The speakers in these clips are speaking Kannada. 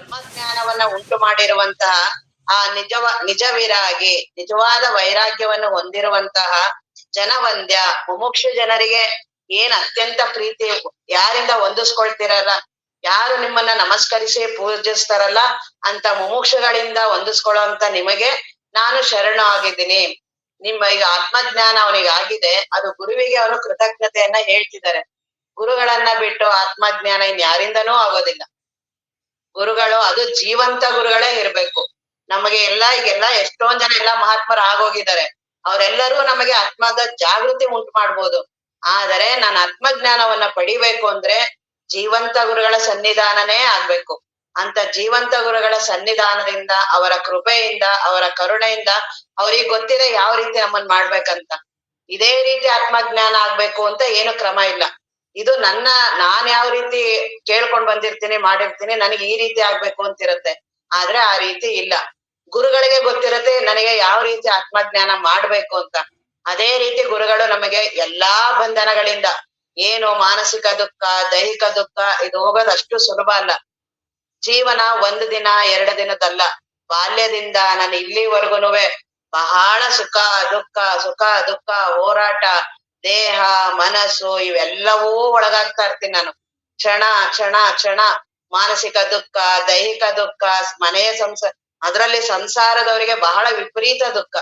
ಬ್ರಹ್ಮಜ್ಞಾನವನ್ನ ಉಂಟು ಮಾಡಿರುವಂತಹ ಆ ನಿಜ ವಿರಾಗಿ, ನಿಜವಾದ ವೈರಾಗ್ಯವನ್ನು ಹೊಂದಿರುವಂತಹ ಜನವಂದ್ಯ ಮುಮುಕ್ಷು ಜನರಿಗೆ ಏನ್ ಅತ್ಯಂತ ಪ್ರೀತಿ, ಯಾರಿಂದ ಹೊಂದಿಸ್ಕೊಳ್ತಿರಲ್ಲ, ಯಾರು ನಿಮ್ಮನ್ನ ನಮಸ್ಕರಿಸಿ ಪೂಜಿಸ್ತಾರಲ್ಲ ಅಂತ ಮುಮುಕ್ಷುಗಳಿಂದ ಹೊಂದಿಸ್ಕೊಳ್ಳುವಂತ ನಿಮಗೆ ನಾನು ಶರಣು ಆಗಿದ್ದೀನಿ. ನಿಮ್ಮ ಈಗ ಆತ್ಮಜ್ಞಾನ ಅವನಿಗೆ ಆಗಿದೆ, ಅದು ಗುರುವಿಗೆ ಅವನು ಕೃತಜ್ಞತೆಯನ್ನ ಹೇಳ್ತಿದ್ದಾರೆ. ಗುರುಗಳನ್ನ ಬಿಟ್ಟು ಆತ್ಮಜ್ಞಾನ ಇನ್ಯಾರಿಂದನೂ ಆಗೋದಿಲ್ಲ. ಗುರುಗಳು ಅದು ಜೀವಂತ ಗುರುಗಳೇ ಇರ್ಬೇಕು. ನಮಗೆ ಈಗೆಲ್ಲ ಎಷ್ಟೊಂದ್ ಜನ ಎಲ್ಲಾ ಮಹಾತ್ಮರು ಆಗೋಗಿದ್ದಾರೆ, ಅವರೆಲ್ಲರೂ ನಮಗೆ ಆತ್ಮದ ಜಾಗೃತಿ ಉಂಟು ಮಾಡ್ಬೋದು. ಆದರೆ ನಾನು ಆತ್ಮಜ್ಞಾನವನ್ನ ಪಡಿಬೇಕು ಅಂದ್ರೆ ಜೀವಂತ ಗುರುಗಳ ಸನ್ನಿಧಾನನೇ ಆಗ್ಬೇಕು. ಅಂತ ಜೀವಂತ ಗುರುಗಳ ಸನ್ನಿಧಾನದಿಂದ, ಅವರ ಕೃಪೆಯಿಂದ, ಅವರ ಕರುಣೆಯಿಂದ ಅವ್ರಿಗೆ ಗೊತ್ತಿದೆ ಯಾವ ರೀತಿ ನಮ್ಮನ್ ಮಾಡ್ಬೇಕಂತ. ಇದೇ ರೀತಿ ಆತ್ಮಜ್ಞಾನ ಆಗ್ಬೇಕು ಅಂತ ಏನು ಕ್ರಮ ಇಲ್ಲ. ಇದು ನಾನ್ ಯಾವ ರೀತಿ ಕೇಳ್ಕೊಂಡ್ ಬಂದಿರ್ತೀನಿ ಮಾಡಿರ್ತೀನಿ, ನನಗೆ ಈ ರೀತಿ ಆಗ್ಬೇಕು ಅಂತಿರುತ್ತೆ. ಆದ್ರೆ ಆ ರೀತಿ ಇಲ್ಲ. ಗುರುಗಳಿಗೆ ಗೊತ್ತಿರತ್ತೆ ನನಗೆ ಯಾವ ರೀತಿ ಆತ್ಮಜ್ಞಾನ ಮಾಡ್ಬೇಕು ಅಂತ. ಅದೇ ರೀತಿ ಗುರುಗಳು ನಮಗೆ ಎಲ್ಲಾ ಬಂಧನಗಳಿಂದ, ಏನು ಮಾನಸಿಕ ದುಃಖ, ದೈಹಿಕ ದುಃಖ, ಇದು ಹೋಗೋದು ಅಷ್ಟು ಸುಲಭ ಅಲ್ಲ. ಜೀವನ ಒಂದು ದಿನ ಎರಡು ದಿನದಲ್ಲ, ಬಾಲ್ಯದಿಂದ ನಾನು ಇಲ್ಲಿವರೆಗೂನುವೆ ಬಹಳ ಸುಖ ದುಃಖ ಹೋರಾಟ, ದೇಹ ಮನಸ್ಸು ಇವೆಲ್ಲವೂ ಒಳಗಾಗ್ತಾ ಇರ್ತೀನಿ ನಾನು. ಕ್ಷಣ ಮಾನಸಿಕ ದುಃಖ, ದೈಹಿಕ ದುಃಖ, ಮನೆಯ ಅದರಲ್ಲಿ ಸಂಸಾರದವರಿಗೆ ಬಹಳ ವಿಪರೀತ ದುಃಖ.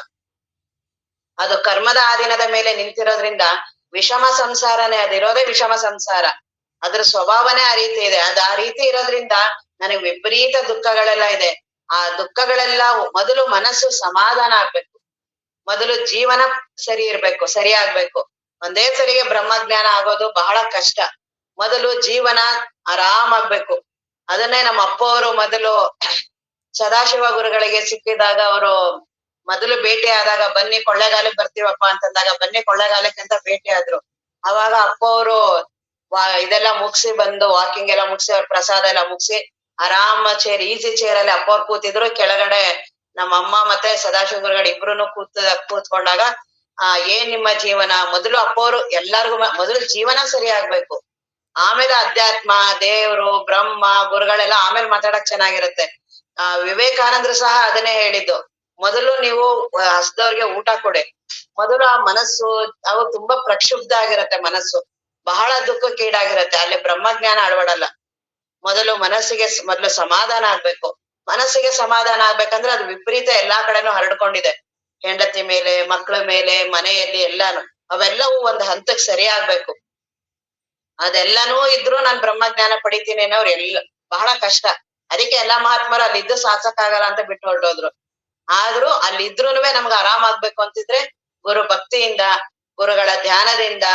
ಅದು ಕರ್ಮದ ಆಧೀನದ ಮೇಲೆ ನಿಂತಿರೋದ್ರಿಂದ ವಿಷಮ ಸಂಸಾರನೇ, ಅದಿರೋದೇ ವಿಷಮ ಸಂಸಾರ. ಅದ್ರ ಸ್ವಭಾವನೇ ಆ ರೀತಿ ಇದೆ. ಆ ರೀತಿ ಇರೋದ್ರಿಂದ ನನಗೆ ವಿಪರೀತ ದುಃಖಗಳೆಲ್ಲ ಇದೆ. ಆ ದುಃಖಗಳೆಲ್ಲ ಮೊದಲು ಮನಸ್ಸು ಸಮಾಧಾನ ಆಗ್ಬೇಕು, ಮೊದಲು ಜೀವನ ಸರಿ ಆಗ್ಬೇಕು. ಒಂದೇ ಸರಿಗೆ ಬ್ರಹ್ಮಜ್ಞಾನ ಆಗೋದು ಬಹಳ ಕಷ್ಟ. ಮೊದಲು ಜೀವನ ಆರಾಮಾಗ್ಬೇಕು. ಅದನ್ನೇ ನಮ್ಮ ಅಪ್ಪ ಅವರು ಮೊದಲು ಸದಾಶಿವ ಗುರುಗಳಿಗೆ ಸಿಕ್ಕಿದಾಗ, ಅವರು ಮೊದಲು ಭೇಟಿ ಆದಾಗ ಬನ್ನಿ ಕೊಳ್ಳೆಗಾಲಕ್ಕೆ ಬರ್ತೀವಪ್ಪ ಅಂತಂದಾಗ ಬನ್ನಿ ಕೊಳ್ಳೆಗಾಲಕ್ಕೆ ಅಂತ ಭೇಟಿ ಆದ್ರು. ಅವಾಗ ಅಪ್ಪ ಅವರು ಇದೆಲ್ಲ ಮುಗಿಸಿ ಬಂದು ವಾಕಿಂಗ್ ಎಲ್ಲ ಮುಗಿಸಿ, ಅವ್ರ ಪ್ರಸಾದ ಎಲ್ಲ ಮುಗಿಸಿ ಆರಾಮ ಈಸಿ ಚೇರ್ ಅಲ್ಲಿ ಅಪ್ಪ ಅವ್ರು ಕೂತಿದ್ರು. ಕೆಳಗಡೆ ನಮ್ಮ ಅಮ್ಮ ಮತ್ತೆ ಸದಾಶಿವ ಗುರುಗಳು ಇಬ್ರುನು ಕೂತ್ಕೊಂಡಾಗ ಏನ್ ನಿಮ್ಮ ಜೀವನ, ಮೊದಲು ಅಪ್ಪ ಅವರು ಎಲ್ಲಾರ್ಗು ಮೊದಲು ಜೀವನ ಸರಿ ಆಗ್ಬೇಕು, ಆಮೇಲೆ ಅಧ್ಯಾತ್ಮ, ದೇವ್ರು, ಬ್ರಹ್ಮ, ಗುರುಗಳೆಲ್ಲ ಆಮೇಲೆ ಮಾತಾಡಕ್ ಚೆನ್ನಾಗಿರುತ್ತೆ. ವಿವೇಕಾನಂದ್ರು ಸಹ ಅದನ್ನೇ ಹೇಳಿದ್ದು, ಮೊದಲು ನೀವು ಹಸ್ದವ್ರಿಗೆ ಊಟ ಕೊಡಿ. ಮೊದಲು ಆ ಮನಸ್ಸು ಅವು ತುಂಬಾ ಪ್ರಕ್ಷುಬ್ಧ ಆಗಿರತ್ತೆ, ಮನಸ್ಸು ಬಹಳ ದುಃಖಕ್ಕೀಡಾಗಿರತ್ತೆ, ಅಲ್ಲಿ ಬ್ರಹ್ಮಜ್ಞಾನ ಅಳವಡಲ್ಲ. ಮೊದಲು ಸಮಾಧಾನ ಆಗ್ಬೇಕು. ಮನಸ್ಸಿಗೆ ಸಮಾಧಾನ ಆಗ್ಬೇಕಂದ್ರೆ ಅದು ವಿಪರೀತ ಎಲ್ಲಾ ಕಡೆನೂ ಹರಡ್ಕೊಂಡಿದೆ, ಹೆಂಡತಿ ಮೇಲೆ, ಮಕ್ಕಳ ಮೇಲೆ, ಮನೆಯಲ್ಲಿ ಎಲ್ಲಾನು. ಅವೆಲ್ಲವೂ ಒಂದು ಹಂತಕ್ಕೆ ಸರಿ ಆಗ್ಬೇಕು. ಅದೆಲ್ಲಾನು ಇದ್ರು ನಾನ್ ಬ್ರಹ್ಮಜ್ಞಾನ ಪಡಿತೀನಿ ಅನ್ನೋರು ಬಹಳ ಕಷ್ಟ. ಅದಕ್ಕೆ ಎಲ್ಲಾ ಮಹಾತ್ಮರು ಅಲ್ಲಿದ್ದು ಸಾಧಿಸಕ್ಕಾಗಲ್ಲ ಅಂತ ಬಿಟ್ಟು ಹೊರಟೋದ್ರು. ಆದ್ರೂ ಅಲ್ಲಿದ್ರುನುವೆ ನಮ್ಗೆ ಆರಾಮ ಆಗ್ಬೇಕು ಅಂತಿದ್ರೆ ಗುರು ಭಕ್ತಿಯಿಂದ, ಗುರುಗಳ ಧ್ಯಾನದಿಂದ,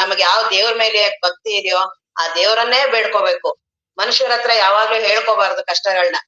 ನಮಗೆ ಯಾವ ದೇವ್ರ ಮೇಲೆ ಭಕ್ತಿ ಇದೆಯೋ ಆ ದೇವ್ರನ್ನೇ ಬೇಡ್ಕೋಬೇಕು. ಮನುಷ್ಯರ ಹತ್ರ ಯಾವಾಗ್ಲೂ ಹೇಳ್ಕೋಬಾರ್ದು ಕಷ್ಟಗಳನ್ನ.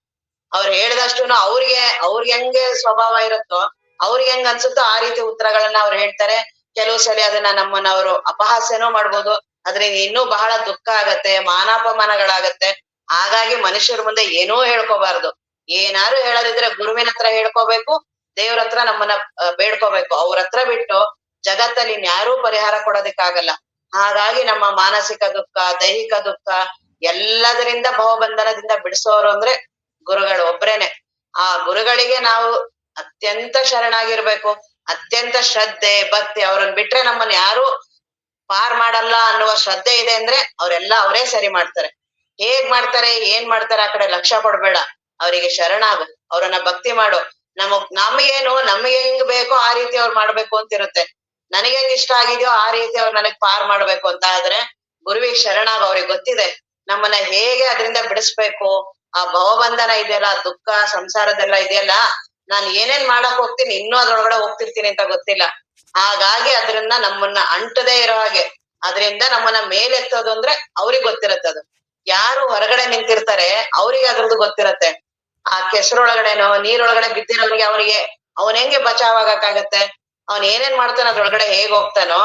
ಅವ್ರು ಹೇಳ್ದಷ್ಟುನು ಅವ್ರಿಗೆ ಹೆಂಗೆ ಸ್ವಭಾವ ಇರುತ್ತೋ, ಅವ್ರಿಗೆ ಹೆಂಗ್ ಅನ್ಸುತ್ತೋ ಆ ರೀತಿ ಉತ್ತರಗಳನ್ನ ಅವ್ರು ಹೇಳ್ತಾರೆ. ಕೆಲವು ಸಲ ಅದನ್ನ ನಮ್ಮನ್ನ ಅವರು ಅಪಹಾಸ್ಯನೂ ಮಾಡ್ಬೋದು. ಅದ್ರಿಂದ ಇನ್ನೂ ಬಹಳ ದುಃಖ ಆಗತ್ತೆ, ಮಾನಾಪಮಾನಗಳಾಗತ್ತೆ. ಹಾಗಾಗಿ ಮನುಷ್ಯರ ಮುಂದೆ ಏನೂ ಹೇಳ್ಕೋಬಾರ್ದು. ಏನಾರು ಹೇಳೋದಿದ್ರೆ ಗುರುವಿನ ಹತ್ರ ಹೇಳ್ಕೋಬೇಕು, ದೇವ್ರ ಹತ್ರ ನಮ್ಮನ್ನ ಬೇಡ್ಕೋಬೇಕು. ಅವ್ರ ಹತ್ರ ಬಿಟ್ಟು ಜಗತ್ತಲ್ಲಿ ಇನ್ಯಾರೂ ಪರಿಹಾರ ಕೊಡೋದಕ್ಕಾಗಲ್ಲ. ಹಾಗಾಗಿ ನಮ್ಮ ಮಾನಸಿಕ ದುಃಖ, ದೈಹಿಕ ದುಃಖ ಎಲ್ಲದರಿಂದ ಭವಬಂಧನದಿಂದ ಬಿಡಿಸೋರು ಅಂದ್ರೆ ಗುರುಗಳು ಒಬ್ರೇನೆ. ಆ ಗುರುಗಳಿಗೆ ನಾವು ಅತ್ಯಂತ ಶರಣಾಗಿರ್ಬೇಕು, ಅತ್ಯಂತ ಶ್ರದ್ಧೆ ಭಕ್ತಿ. ಅವ್ರನ್ನ ಬಿಟ್ರೆ ನಮ್ಮನ್ನ ಯಾರು ಪಾರ್ ಮಾಡಲ್ಲ ಅನ್ನುವ ಶ್ರದ್ಧೆ ಇದೆ ಅಂದ್ರೆ ಅವರೇ ಸರಿ ಮಾಡ್ತಾರೆ. ಹೇಗ್ ಮಾಡ್ತಾರೆ, ಏನ್ ಮಾಡ್ತಾರೆ ಆ ಕಡೆ ಲಕ್ಷ್ಯ ಕೊಡ್ಬೇಡ, ಅವರಿಗೆ ಶರಣಾಗು, ಅವ್ರನ್ನ ಭಕ್ತಿ ಮಾಡು. ನಮಗೆ ಹೆಂಗ್ ಬೇಕೋ ಆ ರೀತಿ ಅವ್ರು ಮಾಡ್ಬೇಕು ಅಂತಿರುತ್ತೆ. ನನಗೆ ಹೆಂಗ್ ಇಷ್ಟ ಆಗಿದ್ಯೋ ಆ ರೀತಿ ಅವ್ರು ನನಗ್ ಪಾರ್ ಮಾಡ್ಬೇಕು ಅಂತ ಆದ್ರೆ ಗುರುವಿಗೆ ಶರಣಾಗ. ಅವ್ರಿಗೆ ಗೊತ್ತಿದೆ ನಮ್ಮನ್ನ ಹೇಗೆ ಅದರಿಂದ ಬಿಡಿಸ್ಬೇಕು. ಆ ಭವಬಂಧನ ಇದೆಯಲ್ಲ, ದುಃಖ ಸಂಸಾರದೆಲ್ಲ ಇದೆಯಲ್ಲ, ನಾನ್ ಏನೇನ್ ಮಾಡಕ್ ಹೋಗ್ತೀನಿ ಇನ್ನೂ ಅದ್ರೊಳಗಡೆ ಹೋಗ್ತಿರ್ತೀನಿ ಅಂತ ಗೊತ್ತಿಲ್ಲ. ಹಾಗಾಗಿ ಅದ್ರನ್ನ ನಮ್ಮನ್ನ ಅಂಟದೇ ಇರೋ ಹಾಗೆ, ಅದರಿಂದ ನಮ್ಮನ್ನ ಮೇಲೆತ್ತೋದು ಅಂದ್ರೆ ಅವ್ರಿಗೆ ಗೊತ್ತಿರತ್ತೆ. ಅದು ಯಾರು ಹೊರಗಡೆ ನಿಂತಿರ್ತಾರೆ ಅವ್ರಿಗೆ ಅದ್ರದ್ದು ಗೊತ್ತಿರತ್ತೆ. ಆ ಕೆಸರೊಳಗಡೆನೋ ನೀರೊಳಗಡೆ ಬಿದ್ದಿರೋನಿಗೆ ಅವನ್ ಹೆಂಗೆ ಬಚಾವ್ ಆಗಕ್ಕಾಗತ್ತೆ, ಅವನ್ ಏನೇನ್ ಮಾಡ್ತಾನ ಅದ್ರೊಳಗಡೆ ಹೇಗ್ ಹೋಗ್ತಾನೋ.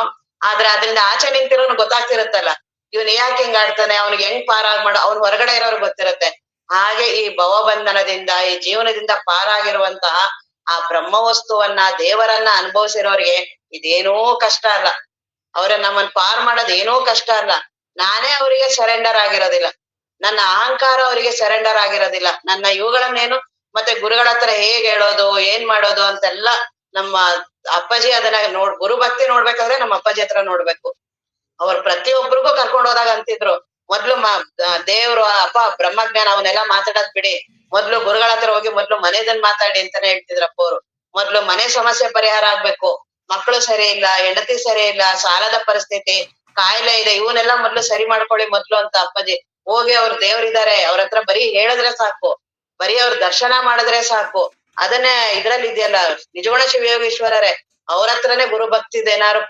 ಆದ್ರೆ ಅದ್ರಿಂದ ಆಚೆ ನಿಂತಿರೋನು ಗೊತ್ತಾಗ್ತಿರತ್ತಲ್ಲ, ಇವನ್ ಯಾಕೆ ಹಿಂಗ್ ಆಡ್ತಾನೆ, ಅವ್ನಿಗೆ ಹೆಂಗ್ ಪಾರಾಗ್ ಮಾಡೋ ಅವ್ನ್ ಹೊರಗಡೆ ಇರೋರ್ಗ್ ಗೊತ್ತಿರತ್ತೆ. ಹಾಗೆ ಈ ಭವಬಂಧನದಿಂದ, ಈ ಜೀವನದಿಂದ ಪಾರಾಗಿರುವಂತಹ ಆ ಬ್ರಹ್ಮ ವಸ್ತುವನ್ನ, ದೇವರನ್ನ ಅನುಭವಿಸಿರೋರಿಗೆ ಇದೇನೂ ಕಷ್ಟ ಅಲ್ಲ. ನಮ್ಮನ್ ಪಾರ್ ಮಾಡೋದ್ ಏನೂ ಕಷ್ಟ ಅಲ್ಲ. ನಾನೇ ಅವರಿಗೆ ಸರೆಂಡರ್ ಆಗಿರೋದಿಲ್ಲ. ನನ್ನ ಅಹಂಕಾರ ಅವರಿಗೆ ಸರೆಂಡರ್ ಆಗಿರೋದಿಲ್ಲ. ನನ್ನ ಇವುಗಳನ್ನೇನು ಮತ್ತೆ ಗುರುಗಳ ಹತ್ರ ಹೇಗ್ ಹೇಳೋದು ಏನ್ ಮಾಡೋದು ಅಂತೆಲ್ಲ ನಮ್ಮ ಅಪ್ಪಾಜಿ ಅದನ್ನ ಗುರು ಭಕ್ತಿ ನೋಡ್ಬೇಕಾದ್ರೆ ನಮ್ಮ ಅಪ್ಪಾಜಿ ಹತ್ರ ನೋಡ್ಬೇಕು. ಅವ್ರು ಪ್ರತಿಯೊಬ್ಬರಿಗೂ ಕರ್ಕೊಂಡ್ ಹೋದಾಗ ಅಂತಿದ್ರು, ಮೊದ್ಲು ದೇವ್ರು ಅಪ್ಪ ಬ್ರಹ್ಮಜ್ಞಾನ ಅವನ್ನೆಲ್ಲ ಮಾತಾಡೋದ್ ಬಿಡಿ, ಮೊದ್ಲು ಗುರುಗಳ ಹತ್ರ ಹೋಗಿ ಮೊದ್ಲು ಮನೆದನ್ ಮಾತಾಡಿ ಅಂತಾನೆ ಹೇಳ್ತಿದ್ರಪ್ಪ ಅವ್ರು. ಮೊದ್ಲು ಮನೆ ಸಮಸ್ಯೆ ಪರಿಹಾರ ಆಗ್ಬೇಕು, ಮಕ್ಕಳು ಸರಿ ಇಲ್ಲ, ಹೆಂಡತಿ ಸರಿ ಇಲ್ಲ, ಸಾಲದ ಪರಿಸ್ಥಿತಿ, ಕಾಯಿಲೆ ಇದೆ, ಇವನ್ನೆಲ್ಲ ಮೊದ್ಲು ಸರಿ ಮಾಡ್ಕೊಳ್ಳಿ ಮೊದ್ಲು ಅಂತ ಅಪ್ಪಾಜಿ. ಹೋಗಿ ಅವ್ರು ದೇವ್ರಿದಾರೆ ಅವ್ರ ಹತ್ರ ಬರೀ ಹೇಳಿದ್ರೆ ಸಾಕು, ಬರೀ ಅವ್ರ ದರ್ಶನ ಮಾಡಿದ್ರೆ ಸಾಕು. ಅದನ್ನೇ ಇದ್ರಲ್ಲಿ ಇದೆಯಲ್ಲ ನಿಜಗುಣ ಶಿವಯೋಗೀಶ್ವರರೇ, ಅವ್ರ ಹತ್ರನೇ ಗುರು ಭಕ್ತಿದೇನಾರು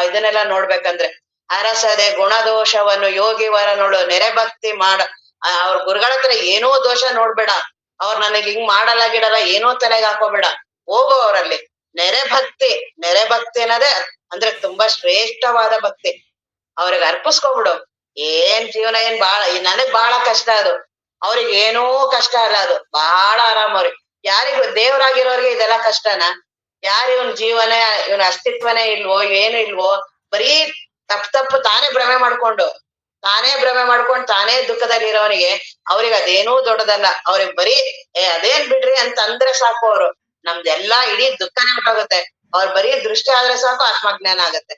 ಇದನ್ನೆಲ್ಲ ನೋಡ್ಬೇಕಂದ್ರೆ, ಅರಸದೆ ಗುಣದೋಷವನ್ನು ಯೋಗಿ ವರ ನೋಡು ನೆರೆ ಭಕ್ತಿ ಮಾಡ. ಅವ್ರ ಗುರುಗಳ ಹತ್ರ ಏನೋ ದೋಷ ನೋಡ್ಬೇಡ, ಅವ್ರ ನನಗ್ ಹಿಂಗ್ ಮಾಡಲ್ಲ ಗಿಡಲ್ಲ ಏನೋ ತಲೆಗೆ ಹಾಕೋಬೇಡ, ಹೋಗು ಅವರಲ್ಲಿ ನೆರೆ ಭಕ್ತಿ. ನೆರೆ ಭಕ್ತಿ ಅನ್ನೋದೇ ಅಂದ್ರೆ ತುಂಬಾ ಶ್ರೇಷ್ಠವಾದ ಭಕ್ತಿ. ಅವ್ರಿಗೆ ಅರ್ಪಿಸ್ಕೊಬಿಡು. ಏನ್ ಜೀವನ ಏನ್ ನನಗ್ ಬಹಳ ಕಷ್ಟ ಅದು, ಅವ್ರಿಗೆ ಏನೂ ಕಷ್ಟ ಅಲ್ಲ ಅದು, ಬಹಳ ಆರಾಮ್ ಅವ್ರಿಗೆ. ಯಾರಿಗೂ ದೇವ್ರಾಗಿರೋರ್ಗೆ ಇದೆಲ್ಲ ಕಷ್ಟನಾ? ಯಾರು ಇವನ್ ಜೀವನ ಇವನ ಅಸ್ತಿತ್ವನೇ ಇಲ್ವೋ ಏನು ಇಲ್ವೋ, ಬರೀ ತಪ್ಪು ತಾನೇ ಭ್ರಮೆ ಮಾಡ್ಕೊಂಡು ತಾನೇ ದುಃಖದಲ್ಲಿ ಇರೋನಿಗೆ ಅವ್ರಿಗೆ ಅದೇನೂ ದೊಡ್ಡದಲ್ಲ. ಅವ್ರಿಗೆ ಬರೀ ಅದೇನ್ ಬಿಡ್ರಿ ಅಂತ ಅಂದ್ರೆ ಸಾಕು, ಅವ್ರು ನಮ್ದೆಲ್ಲಾ ಇಡೀ ದುಃಖನೇ ಹೊಟ್ಟೋಗುತ್ತೆ. ಅವ್ರ ಬರೀ ದೃಷ್ಟಿ ಆದ್ರೆ ಸಾಕು ಆತ್ಮಜ್ಞಾನ ಆಗತ್ತೆ.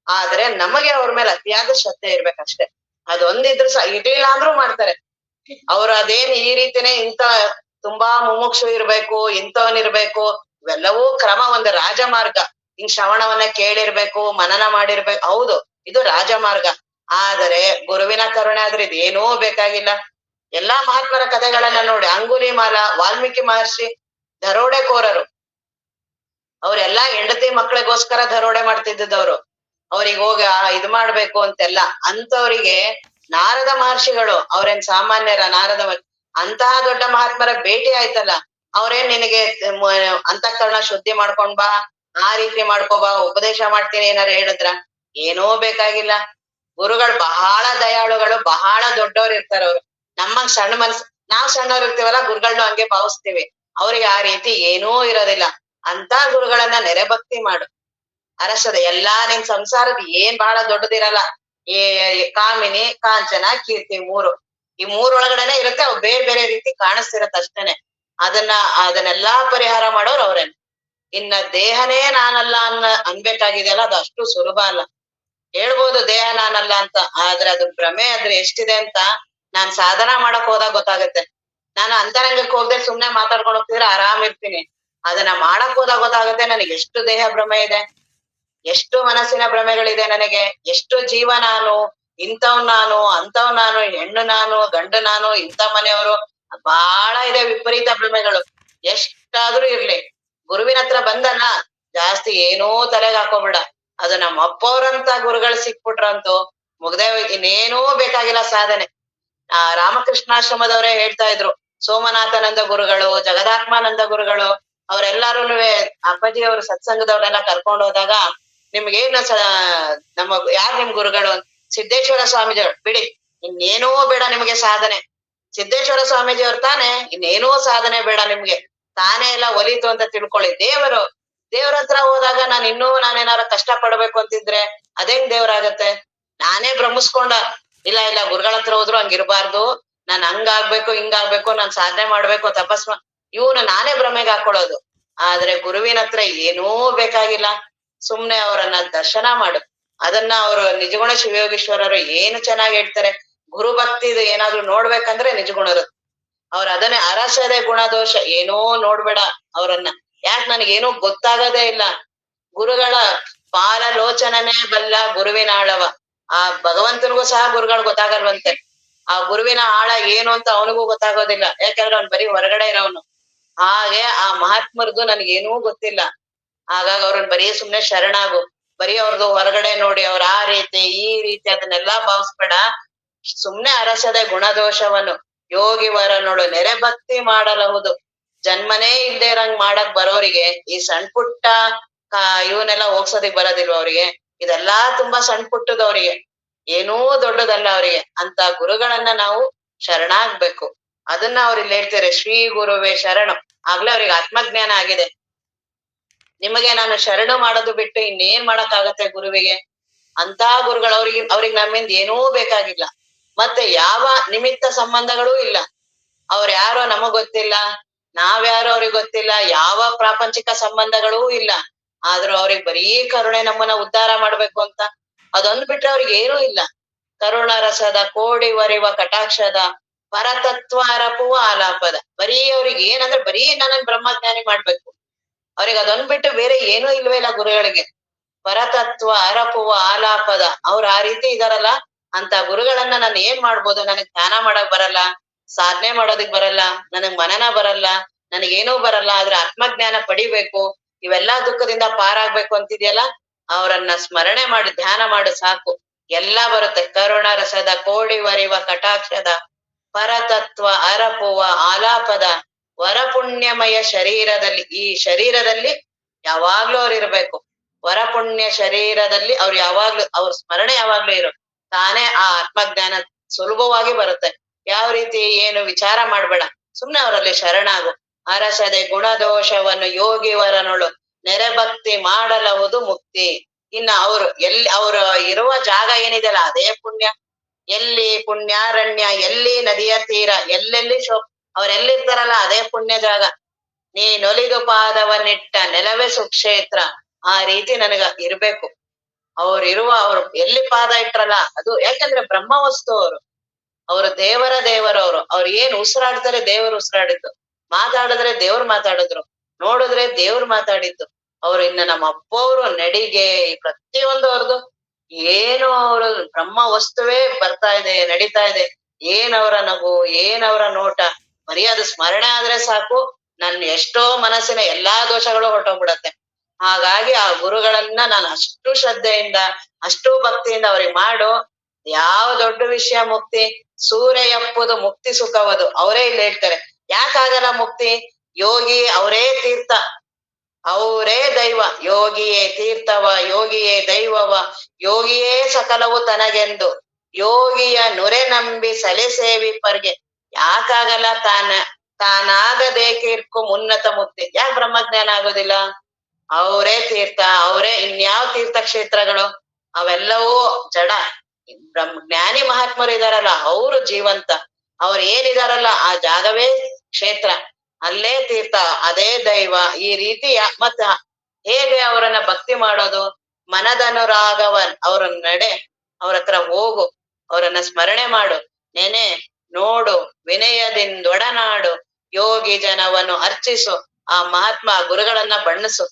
ಆದ್ರೆ ನಮಗೆ ಅವ್ರ ಮೇಲೆ ಅತಿಯಾದ ಶ್ರದ್ಧೆ ಇರ್ಬೇಕಷ್ಟೇ. ಅದೊಂದಿದ್ರು ಇರ್ಲಿಲ್ಲ ಅಂದ್ರೂ ಮಾಡ್ತಾರೆ ಅವ್ರು. ಅದೇನ್ ಈ ರೀತಿನೇ ತುಂಬಾ ಮುಮುಕ್ಷು ಇರ್ಬೇಕು, ಇಂಥವನಿರ್ಬೇಕು, ಇವೆಲ್ಲವೂ ಕ್ರಮ, ಒಂದು ರಾಜಮಾರ್ಗ. ಹಿಂಗ್ ಶ್ರವಣವನ್ನ ಕೇಳಿರ್ಬೇಕು, ಮನನ ಮಾಡಿರ್ಬೇಕು, ಹೌದು ಇದು ರಾಜಮಾರ್ಗ. ಆದರೆ ಗುರುವಿನ ಕರುಣೆ ಆದ್ರೆ ಇದೇನೂ ಬೇಕಾಗಿಲ್ಲ. ಎಲ್ಲಾ ಮಹಾತ್ಮರ ಕಥೆಗಳನ್ನ ನೋಡಿ, ಅಂಗುಲಿಮಾಲ, ವಾಲ್ಮೀಕಿ ಮಹರ್ಷಿ ದರೋಡೆಕೋರರು, ಅವ್ರೆಲ್ಲಾ ಹೆಂಡತಿ ಮಕ್ಳಿಗೋಸ್ಕರ ದರೋಡೆ ಮಾಡ್ತಿದ್ದವ್ರು. ಅವ್ರಿಗೆ ಹೋಗಿ ಇದ್ ಮಾಡ್ಬೇಕು ಅಂತೆಲ್ಲ. ಅಂತವ್ರಿಗೆ ನಾರದ ಮಹರ್ಷಿಗಳು ಅವ್ರೇನ್ ಸಾಮಾನ್ಯರ? ನಾರದ ಅಂತಹ ದೊಡ್ಡ ಮಹಾತ್ಮರ ಭೇಟಿ ಆಯ್ತಲ್ಲ, ಅವ್ರೇನ್ ನಿನಗೆ ಅಂತಃಕರಣ ಶುದ್ಧಿ ಮಾಡ್ಕೊಂಡ್ ಬಾ, ಆ ರೀತಿ ಮಾಡ್ಕೋಬಾ, ಉಪದೇಶ ಮಾಡ್ತೀನಿ ಏನಾರು ಹೇಳಿದ್ರ? ಏನೂ ಬೇಕಾಗಿಲ್ಲ. ಗುರುಗಳು ಬಹಳ ದಯಾಳುಗಳು, ಬಹಳ ದೊಡ್ಡವ್ರು ಇರ್ತಾರ ಅವ್ರು. ನಮ್ಮಂಗ್ ಸಣ್ಣ ನಾವ್ ಸಣ್ಣವ್ರು ಇರ್ತೀವಲ್ಲ, ಗುರುಗಳನ್ನ ಹಂಗೆ ಭಾವಿಸ್ತೀವಿ. ಅವ್ರಿಗೆ ಆ ರೀತಿ ಏನೂ ಇರೋದಿಲ್ಲ. ಅಂತ ಗುರುಗಳನ್ನ ನೆರೆ ಭಕ್ತಿ ಮಾಡು. ಅರಸದ ಎಲ್ಲಾ ನಿನ್ ಸಂಸಾರದ ಏನ್ ಬಹಳ ದೊಡ್ಡದಿರಲ್ಲ. ಈ ಕಾಮಿನಿ, ಕಾಂಚನ, ಕೀರ್ತಿ ಈ ಮೂರೊಳಗಡೆನೆ ಇರುತ್ತೆ. ಅವು ಬೇರೆ ಬೇರೆ ರೀತಿ ಕಾಣಿಸ್ತಿರತ್ತೆ ಅಷ್ಟೇನೆ. ಅದನ್ನೆಲ್ಲಾ ಪರಿಹಾರ ಮಾಡೋರು ಅವ್ರೇನೆ. ಇನ್ನ ದೇಹನೇ ನಾನಲ್ಲ ಅನ್ಬೇಕಾಗಿದೆಯಲ್ಲ, ಅದು ಅಷ್ಟು ಸುಲಭ ಅಲ್ಲ. ಹೇಳ್ಬೋದು ದೇಹ ನಾನಲ್ಲ ಅಂತ, ಆದ್ರೆ ಅದು ಭ್ರಮೆ ಆದ್ರೆ ಎಷ್ಟಿದೆ ಅಂತ ನಾನ್ ಸಾಧನಾ ಮಾಡಕ್ ಹೋದಾಗ ಗೊತ್ತಾಗತ್ತೆ. ನಾನು ಅಂತರಂಗಕ್ಕೆ ಹೋಗದೆ ಸುಮ್ನೆ ಮಾತಾಡ್ಕೊಂಡು ಹೋಗ್ತಿದ್ರೆ ಆರಾಮ್ ಇರ್ತೀನಿ. ಅದನ್ನ ಮಾಡಕ್ ಹೋದಾಗ ಗೊತ್ತಾಗತ್ತೆ ನನಗೆ ಎಷ್ಟು ದೇಹ ಭ್ರಮೆ ಇದೆ, ಎಷ್ಟು ಮನಸ್ಸಿನ ಭ್ರಮೆಗಳಿದೆ ನನಗೆ, ಎಷ್ಟು ಜೀವ ನಾನು, ಇಂಥವ್ ನಾನು, ಅಂಥವ್ ನಾನು, ಹೆಣ್ಣು ನಾನು, ಗಂಡು ನಾನು, ಇಂಥ ಮನೆಯವರು, ಬಹಳ ಇದೆ ವಿಪರೀತ ಭ್ರಮೆಗಳು. ಎಷ್ಟಾದ್ರೂ ಇರ್ಲಿ, ಗುರುವಿನ ಹತ್ರ ಬಂದಲ್ಲ ಜಾಸ್ತಿ ಏನೂ ತಲೆಗೆ ಹಾಕೋಬೇಡ. ಅದು ನಮ್ಮ ಅಪ್ಪವ್ರಂತ ಗುರುಗಳು ಸಿಕ್ಬಿಟ್ರಂತೂ ಮುಗ್ದೇ ಇನ್ನೇನೂ ಬೇಕಾಗಿಲ್ಲ ಸಾಧನೆ. ರಾಮಕೃಷ್ಣಾಶ್ರಮದವರೇ ಹೇಳ್ತಾ ಇದ್ರು, ಸೋಮನಾಥಾನಂದ ಗುರುಗಳು, ಜಗದಾತ್ಮಾನಂದ ಗುರುಗಳು, ಅವರೆಲ್ಲಾರುನುವೆ ಅಪ್ಪಾಜಿ ಅವರು ಸತ್ಸಂಗದವ್ರನ್ನೆಲ್ಲ ಕರ್ಕೊಂಡು ಹೋದಾಗ, ನಿಮ್ಗೇನು ನಮ್ಮ ಯಾರ್ ನಿಮ್ ಗುರುಗಳು? ಸಿದ್ದೇಶ್ವರ ಸ್ವಾಮೀಜಿಯವ್ರು. ಬಿಡಿ, ಇನ್ನೇನೂ ಬೇಡ ನಿಮ್ಗೆ ಸಾಧನೆ. ಸಿದ್ದೇಶ್ವರ ಸ್ವಾಮೀಜಿಯವ್ರು ತಾನೇ, ಇನ್ನೇನೂ ಸಾಧನೆ ಬೇಡ ನಿಮ್ಗೆ, ತಾನೇ ಎಲ್ಲ ಒಲಿತು ಅಂತ ತಿಳ್ಕೊಳ್ಳಿ. ದೇವ್ರ ಹತ್ರ ಹೋದಾಗ ನಾನೇನಾರ ಕಷ್ಟ ಪಡ್ಬೇಕು ಅಂತಿದ್ರೆ ಅದೇಂಗ್ ದೇವ್ರಾಗತ್ತೆ? ನಾನೇ ಭ್ರಮಿಸ್ಕೊಂಡ, ಇಲ್ಲ ಗುರುಗಳ ಹತ್ರ ಹೋದ್ರು ಹಂಗಿರ್ಬಾರ್ದು, ನಾನ್ ಹಂಗಾಗ್ಬೇಕು ಹಿಂಗಾಗ್ಬೇಕು, ನಾನ್ ಸಾಧನೆ ಮಾಡ್ಬೇಕು, ಇವನು ನಾನೇ ಭ್ರಮೆಗೆ ಹಾಕೊಳ್ಳೋದು. ಆದ್ರೆ ಗುರುವಿನ ಹತ್ರ ಏನೂ ಬೇಕಾಗಿಲ್ಲ. ಸುಮ್ನೆ ಅವರನ್ನ ದರ್ಶನ ಮಾಡು. ಅದನ್ನ ಅವರು ನಿಜಗುಣ ಶಿವಯೋಗೀಶ್ವರರು ಏನು ಚೆನ್ನಾಗಿ ಹೇಳ್ತಾರೆ. ಗುರು ಭಕ್ತಿದು ಏನಾದ್ರು ನೋಡ್ಬೇಕಂದ್ರೆ ನಿಜಗುಣರು. ಅದನ್ನೇ ಅರಸದೆ ಗುಣದೋಷ ಏನೋ ನೋಡ್ಬೇಡ ಅವ್ರನ್ನ. ಯಾಕೆ ನನಗೇನೋ ಗೊತ್ತಾಗದೇ ಇಲ್ಲ. ಗುರುಗಳ ಪಾಲಲೋಚನನೇ ಬಲ್ಲ ಗುರುವಿನ ಆಳವ. ಆ ಭಗವಂತನಿಗೂ ಸಹ ಗುರುಗಳು ಗೊತ್ತಾಗಲ್ವಂತೆ. ಆ ಗುರುವಿನ ಆಳ ಏನು ಅಂತ ಅವನಿಗೂ ಗೊತ್ತಾಗೋದಿಲ್ಲ, ಯಾಕಂದ್ರೆ ಅವ್ನು ಬರೀ ಹೊರಗಡೆ ಇರೋನು. ಹಾಗೆ ಆ ಮಹಾತ್ಮರದು ನನ್ಗೇನೂ ಗೊತ್ತಿಲ್ಲ. ಹಾಗಾಗಿ ಅವ್ರನ್ನ ಬರೀ ಸುಮ್ನೆ ಶರಣಾಗು. ಬರೀ ಅವ್ರದ್ದು ಹೊರಗಡೆ ನೋಡಿ ಅವ್ರ ಆ ರೀತಿ ಈ ರೀತಿ ಅದನ್ನೆಲ್ಲಾ ಭಾವಿಸ್ಬೇಡ. ಸುಮ್ನೆ ಅರಸದೆ ಗುಣದೋಷವನ್ನು ಯೋಗಿ ವರ ನೋಡು ನೆರೆ ಭಕ್ತಿ ಮಾಡಲಹುದು. ಜನ್ಮನೇ ಇಲ್ದೇ ಇರಂಗ್ ಮಾಡಕ್ ಬರೋರಿಗೆ ಈ ಸಣ್ಣ ಪುಟ್ಟ ಇವನ್ನೆಲ್ಲ ಹೋಗ್ಸೋದಿಕ್ ಬರೋದಿಲ್ವ ಅವ್ರಿಗೆ? ಇದೆಲ್ಲಾ ತುಂಬಾ ಸಣ್ಣ ಪುಟ್ಟದವ್ರಿಗೆ, ಏನೂ ದೊಡ್ಡದಲ್ಲ ಅವ್ರಿಗೆ. ಅಂತ ಗುರುಗಳನ್ನ ನಾವು ಶರಣಾಗ್ಬೇಕು. ಅದನ್ನ ಅವ್ರು ಇಲ್ಲಿ ಹೇಳ್ತಾರೆ, ಶ್ರೀ ಗುರುವೇ ಶರಣು. ಆಗ್ಲೇ ಅವ್ರಿಗೆ ಆತ್ಮಜ್ಞಾನ ಆಗಿದೆ. ನಿಮಗೆ ನಾನು ಶರಣು ಮಾಡೋದು ಬಿಟ್ಟು ಇನ್ನೇನ್ ಮಾಡಕ್ ಆಗತ್ತೆ ಗುರುವಿಗೆ? ಅಂತ ಗುರುಗಳು ಅವ್ರಿಗೆ ನಮ್ಮಿಂದ ಏನೂ ಬೇಕಾಗಿಲ್ಲ. ಮತ್ತೆ ಯಾವ ನಿಮಿತ್ತ ಸಂಬಂಧಗಳೂ ಇಲ್ಲ. ಅವ್ರ ಯಾರೋ ನಮಗ್ ಗೊತ್ತಿಲ್ಲ, ನಾವ್ಯಾರೋ ಅವ್ರಿಗೆ ಗೊತ್ತಿಲ್ಲ, ಯಾವ ಪ್ರಾಪಂಚಿಕ ಸಂಬಂಧಗಳೂ ಇಲ್ಲ. ಆದ್ರೂ ಅವ್ರಿಗೆ ಬರೀ ಕರುಣೆ ನಮ್ಮನ್ನ ಉದ್ಧಾರ ಮಾಡ್ಬೇಕು ಅಂತ, ಅದೊಂದ್ ಬಿಟ್ರೆ ಅವ್ರಿಗೆ ಏನೂ ಇಲ್ಲ. ಕರುಣ ರಸದ ಕೋಡಿ ವರಿವ ಕಟಾಕ್ಷದ ಪರತತ್ವ ಅರಪುವ ಆಲಾಪದ. ಬರೀ ಅವ್ರಿಗೆ ಏನಂದ್ರೆ ಬರೀ ನನ್ನನ್ ಬ್ರಹ್ಮಜ್ಞಾನಿ ಮಾಡ್ಬೇಕು. ಅವ್ರಿಗೆ ಅದೊಂದ್ ಬಿಟ್ಟು ಬೇರೆ ಏನೂ ಇಲ್ವೇ ಇಲ್ಲ ಗುರುಗಳಿಗೆ. ಪರತತ್ವ ಅರಪುವ ಆಲಾಪದ. ಅವ್ರು ಆ ರೀತಿ ಇದಾರಲ್ಲ, ಅಂತ ಗುರುಗಳನ್ನ ನಾನು ಏನ್ ಮಾಡ್ಬೋದು? ನನಗ್ ಧ್ಯಾನ ಮಾಡಕ್ ಬರಲ್ಲ, ಸಾಧನೆ ಮಾಡೋದಕ್ ಬರಲ್ಲ, ನನಗ್ ಮನನ ಬರಲ್ಲ, ನನಗೇನೂ ಬರಲ್ಲ, ಆದ್ರೆ ಆತ್ಮಜ್ಞಾನ ಪಡಿಬೇಕು, ಇವೆಲ್ಲಾ ದುಃಖದಿಂದ ಪಾರಾಗ್ಬೇಕು ಅಂತಿದ್ಯಲ್ಲ, ಅವರನ್ನ ಸ್ಮರಣೆ ಮಾಡಿ ಧ್ಯಾನ ಮಾಡು ಸಾಕು, ಎಲ್ಲಾ ಬರುತ್ತೆ. ಕರುಣ ರಸದ ಕೋಡಿ ವರಿವ ಕಟಾಕ್ಷದ ಪರತತ್ವ ಅರಪುವ ಆಲಾಪದ ವರಪುಣ್ಯಮಯ ಶರೀರದಲ್ಲಿ. ಈ ಶರೀರದಲ್ಲಿ ಯಾವಾಗ್ಲೂ ಅವ್ರು ಇರ್ಬೇಕು. ವರಪುಣ್ಯ ಶರೀರದಲ್ಲಿ ಅವ್ರು ಯಾವಾಗ್ಲೂ, ಅವ್ರ ಸ್ಮರಣೆ ಯಾವಾಗ್ಲೂ ಇರು, ತಾನೇ ಆ ಆತ್ಮಜ್ಞಾನ ಸುಲಭವಾಗಿ ಬರುತ್ತೆ. ಯಾವ ರೀತಿ? ಏನು ವಿಚಾರ ಮಾಡ್ಬೇಡ, ಸುಮ್ನೆ ಅವರಲ್ಲಿ ಶರಣಾಗು. ಅರಸದೆ ಗುಣದೋಷವನ್ನು ಯೋಗಿವರನೊಳು ನೆರೆಭಕ್ತಿ ಮಾಡಲವುದು ಮುಕ್ತಿ. ಇನ್ನ ಅವರು ಇರುವ ಜಾಗ ಏನಿದೆಯಲ್ಲ ಅದೇ ಪುಣ್ಯ. ಎಲ್ಲಿ ಪುಣ್ಯಾರಣ್ಯ, ಎಲ್ಲಿ ನದಿಯ ತೀರ, ಎಲ್ಲೆಲ್ಲಿ ಅವರೆಲ್ಲಿರ್ತಾರಲ್ಲ ಅದೇ ಪುಣ್ಯ ಜಾಗ. ನೀನೊಲಿದು ಪಾದವನ್ನಿಟ್ಟ ನೆಲವೇ ಸುಕ್ಷೇತ್ರ. ಆ ರೀತಿ ನನಗ ಇರ್ಬೇಕು. ಅವ್ರು ಎಲ್ಲಿ ಪಾದ ಇಟ್ರಲ್ಲ ಅದು, ಯಾಕಂದ್ರೆ ಬ್ರಹ್ಮ ವಸ್ತು ಅವರು ದೇವರವರು. ಅವ್ರು ಏನ್ ಉಸಿರಾಡ್ತಾರೆ ದೇವರು ಉಸಿರಾಡಿದ್ದು, ಮಾತಾಡಿದ್ರೆ ದೇವ್ರು ಮಾತಾಡಿದ್ರು, ನೋಡಿದ್ರೆ ದೇವ್ರು ಮಾತಾಡಿದ್ದು. ಅವ್ರು ಇನ್ನ ನಮ್ಮ ಅಪ್ಪವ್ರು ನಡಿಗೆ ಪ್ರತಿಯೊಂದು ಅವ್ರದ್ದು ಏನು, ಅವರು ಬ್ರಹ್ಮ ವಸ್ತುವೇ ಬರ್ತಾ ಇದೆ, ನಡೀತಾ ಇದೆ. ಏನವರ ನಗು, ಏನವರ ನೋಟ, ಬರೀ ಅದು ಸ್ಮರಣೆ ಆದ್ರೆ ಸಾಕು, ನನ್ ಎಷ್ಟೋ ಮನಸ್ಸಿನ ಎಲ್ಲಾ ದೋಷಗಳು ಹೊರಟೋಗ್ಬಿಡತ್ತೆ. ಹಾಗಾಗಿ ಆ ಗುರುಗಳನ್ನ ನಾನು ಅಷ್ಟು ಶ್ರದ್ಧೆಯಿಂದ, ಅಷ್ಟು ಭಕ್ತಿಯಿಂದ ಅವ್ರಿಗೆ ಮಾಡು. ಯಾವ ದೊಡ್ಡ ವಿಷಯ ಮುಕ್ತಿ? ಸೂರ್ಯ ಎಪ್ಪುದು ಮುಕ್ತಿ ಸುಖವದು. ಅವರೇ ಇಲ್ಲಿ ಹೇಳ್ತಾರೆ. ಯಾಕಾಗಲ್ಲ ಮುಕ್ತಿ? ಯೋಗಿ ಅವರೇ ತೀರ್ಥ, ಅವರೇ ದೈವ. ಯೋಗಿಯೇ ತೀರ್ಥವ, ಯೋಗಿಯೇ ದೈವವ, ಯೋಗಿಯೇ ಸಕಲವು ತನಗೆಂದು ಯೋಗಿಯ ನುರೆ ನಂಬಿ ಸಲೆ ಸೇವಿಪರ್ಗೆ. ಯಾಕಾಗಲ್ಲ? ತಾನಾಗಬೇಕಿರ್ಕು ಮುನ್ನತ ಮುಕ್ತಿ. ಯಾಕೆ ಬ್ರಹ್ಮಜ್ಞಾನ ಆಗೋದಿಲ್ಲ? ಅವರೇ ತೀರ್ಥ, ಅವರೇ. ಇನ್ಯಾವ ತೀರ್ಥಕ್ಷೇತ್ರಗಳು? ಅವೆಲ್ಲವೂ ಜಡ. ಜ್ಞಾನಿ ಮಹಾತ್ಮರು ಇದಾರಲ್ಲ ಅವರು ಜೀವಂತ. ಅವ್ರು ಏನಿದಾರಲ್ಲ ಆ ಜಾಗವೇ ಕ್ಷೇತ್ರ, ಅಲ್ಲೇ ತೀರ್ಥ, ಅದೇ ದೈವ. ಈ ರೀತಿ ಮತ್ತ ಹೇಗೆ ಅವರನ್ನ ಭಕ್ತಿ ಮಾಡೋದು? ಮನದನುರಾಗವನ್ ಅವ್ರ ನಡೆ, ಅವ್ರ ಹತ್ರ ಹೋಗು, ಅವರನ್ನ ಸ್ಮರಣೆ ಮಾಡು, ನೆನೆ ನೋಡು, ವಿನಯದಿಂದೊಡನಾಡು, ಯೋಗಿ ಜನವನ್ನು ಅರ್ಚಿಸು. ಆ ಮಹಾತ್ಮ ಗುರುಗಳನ್ನ ಬಣ್ಣಿಸು.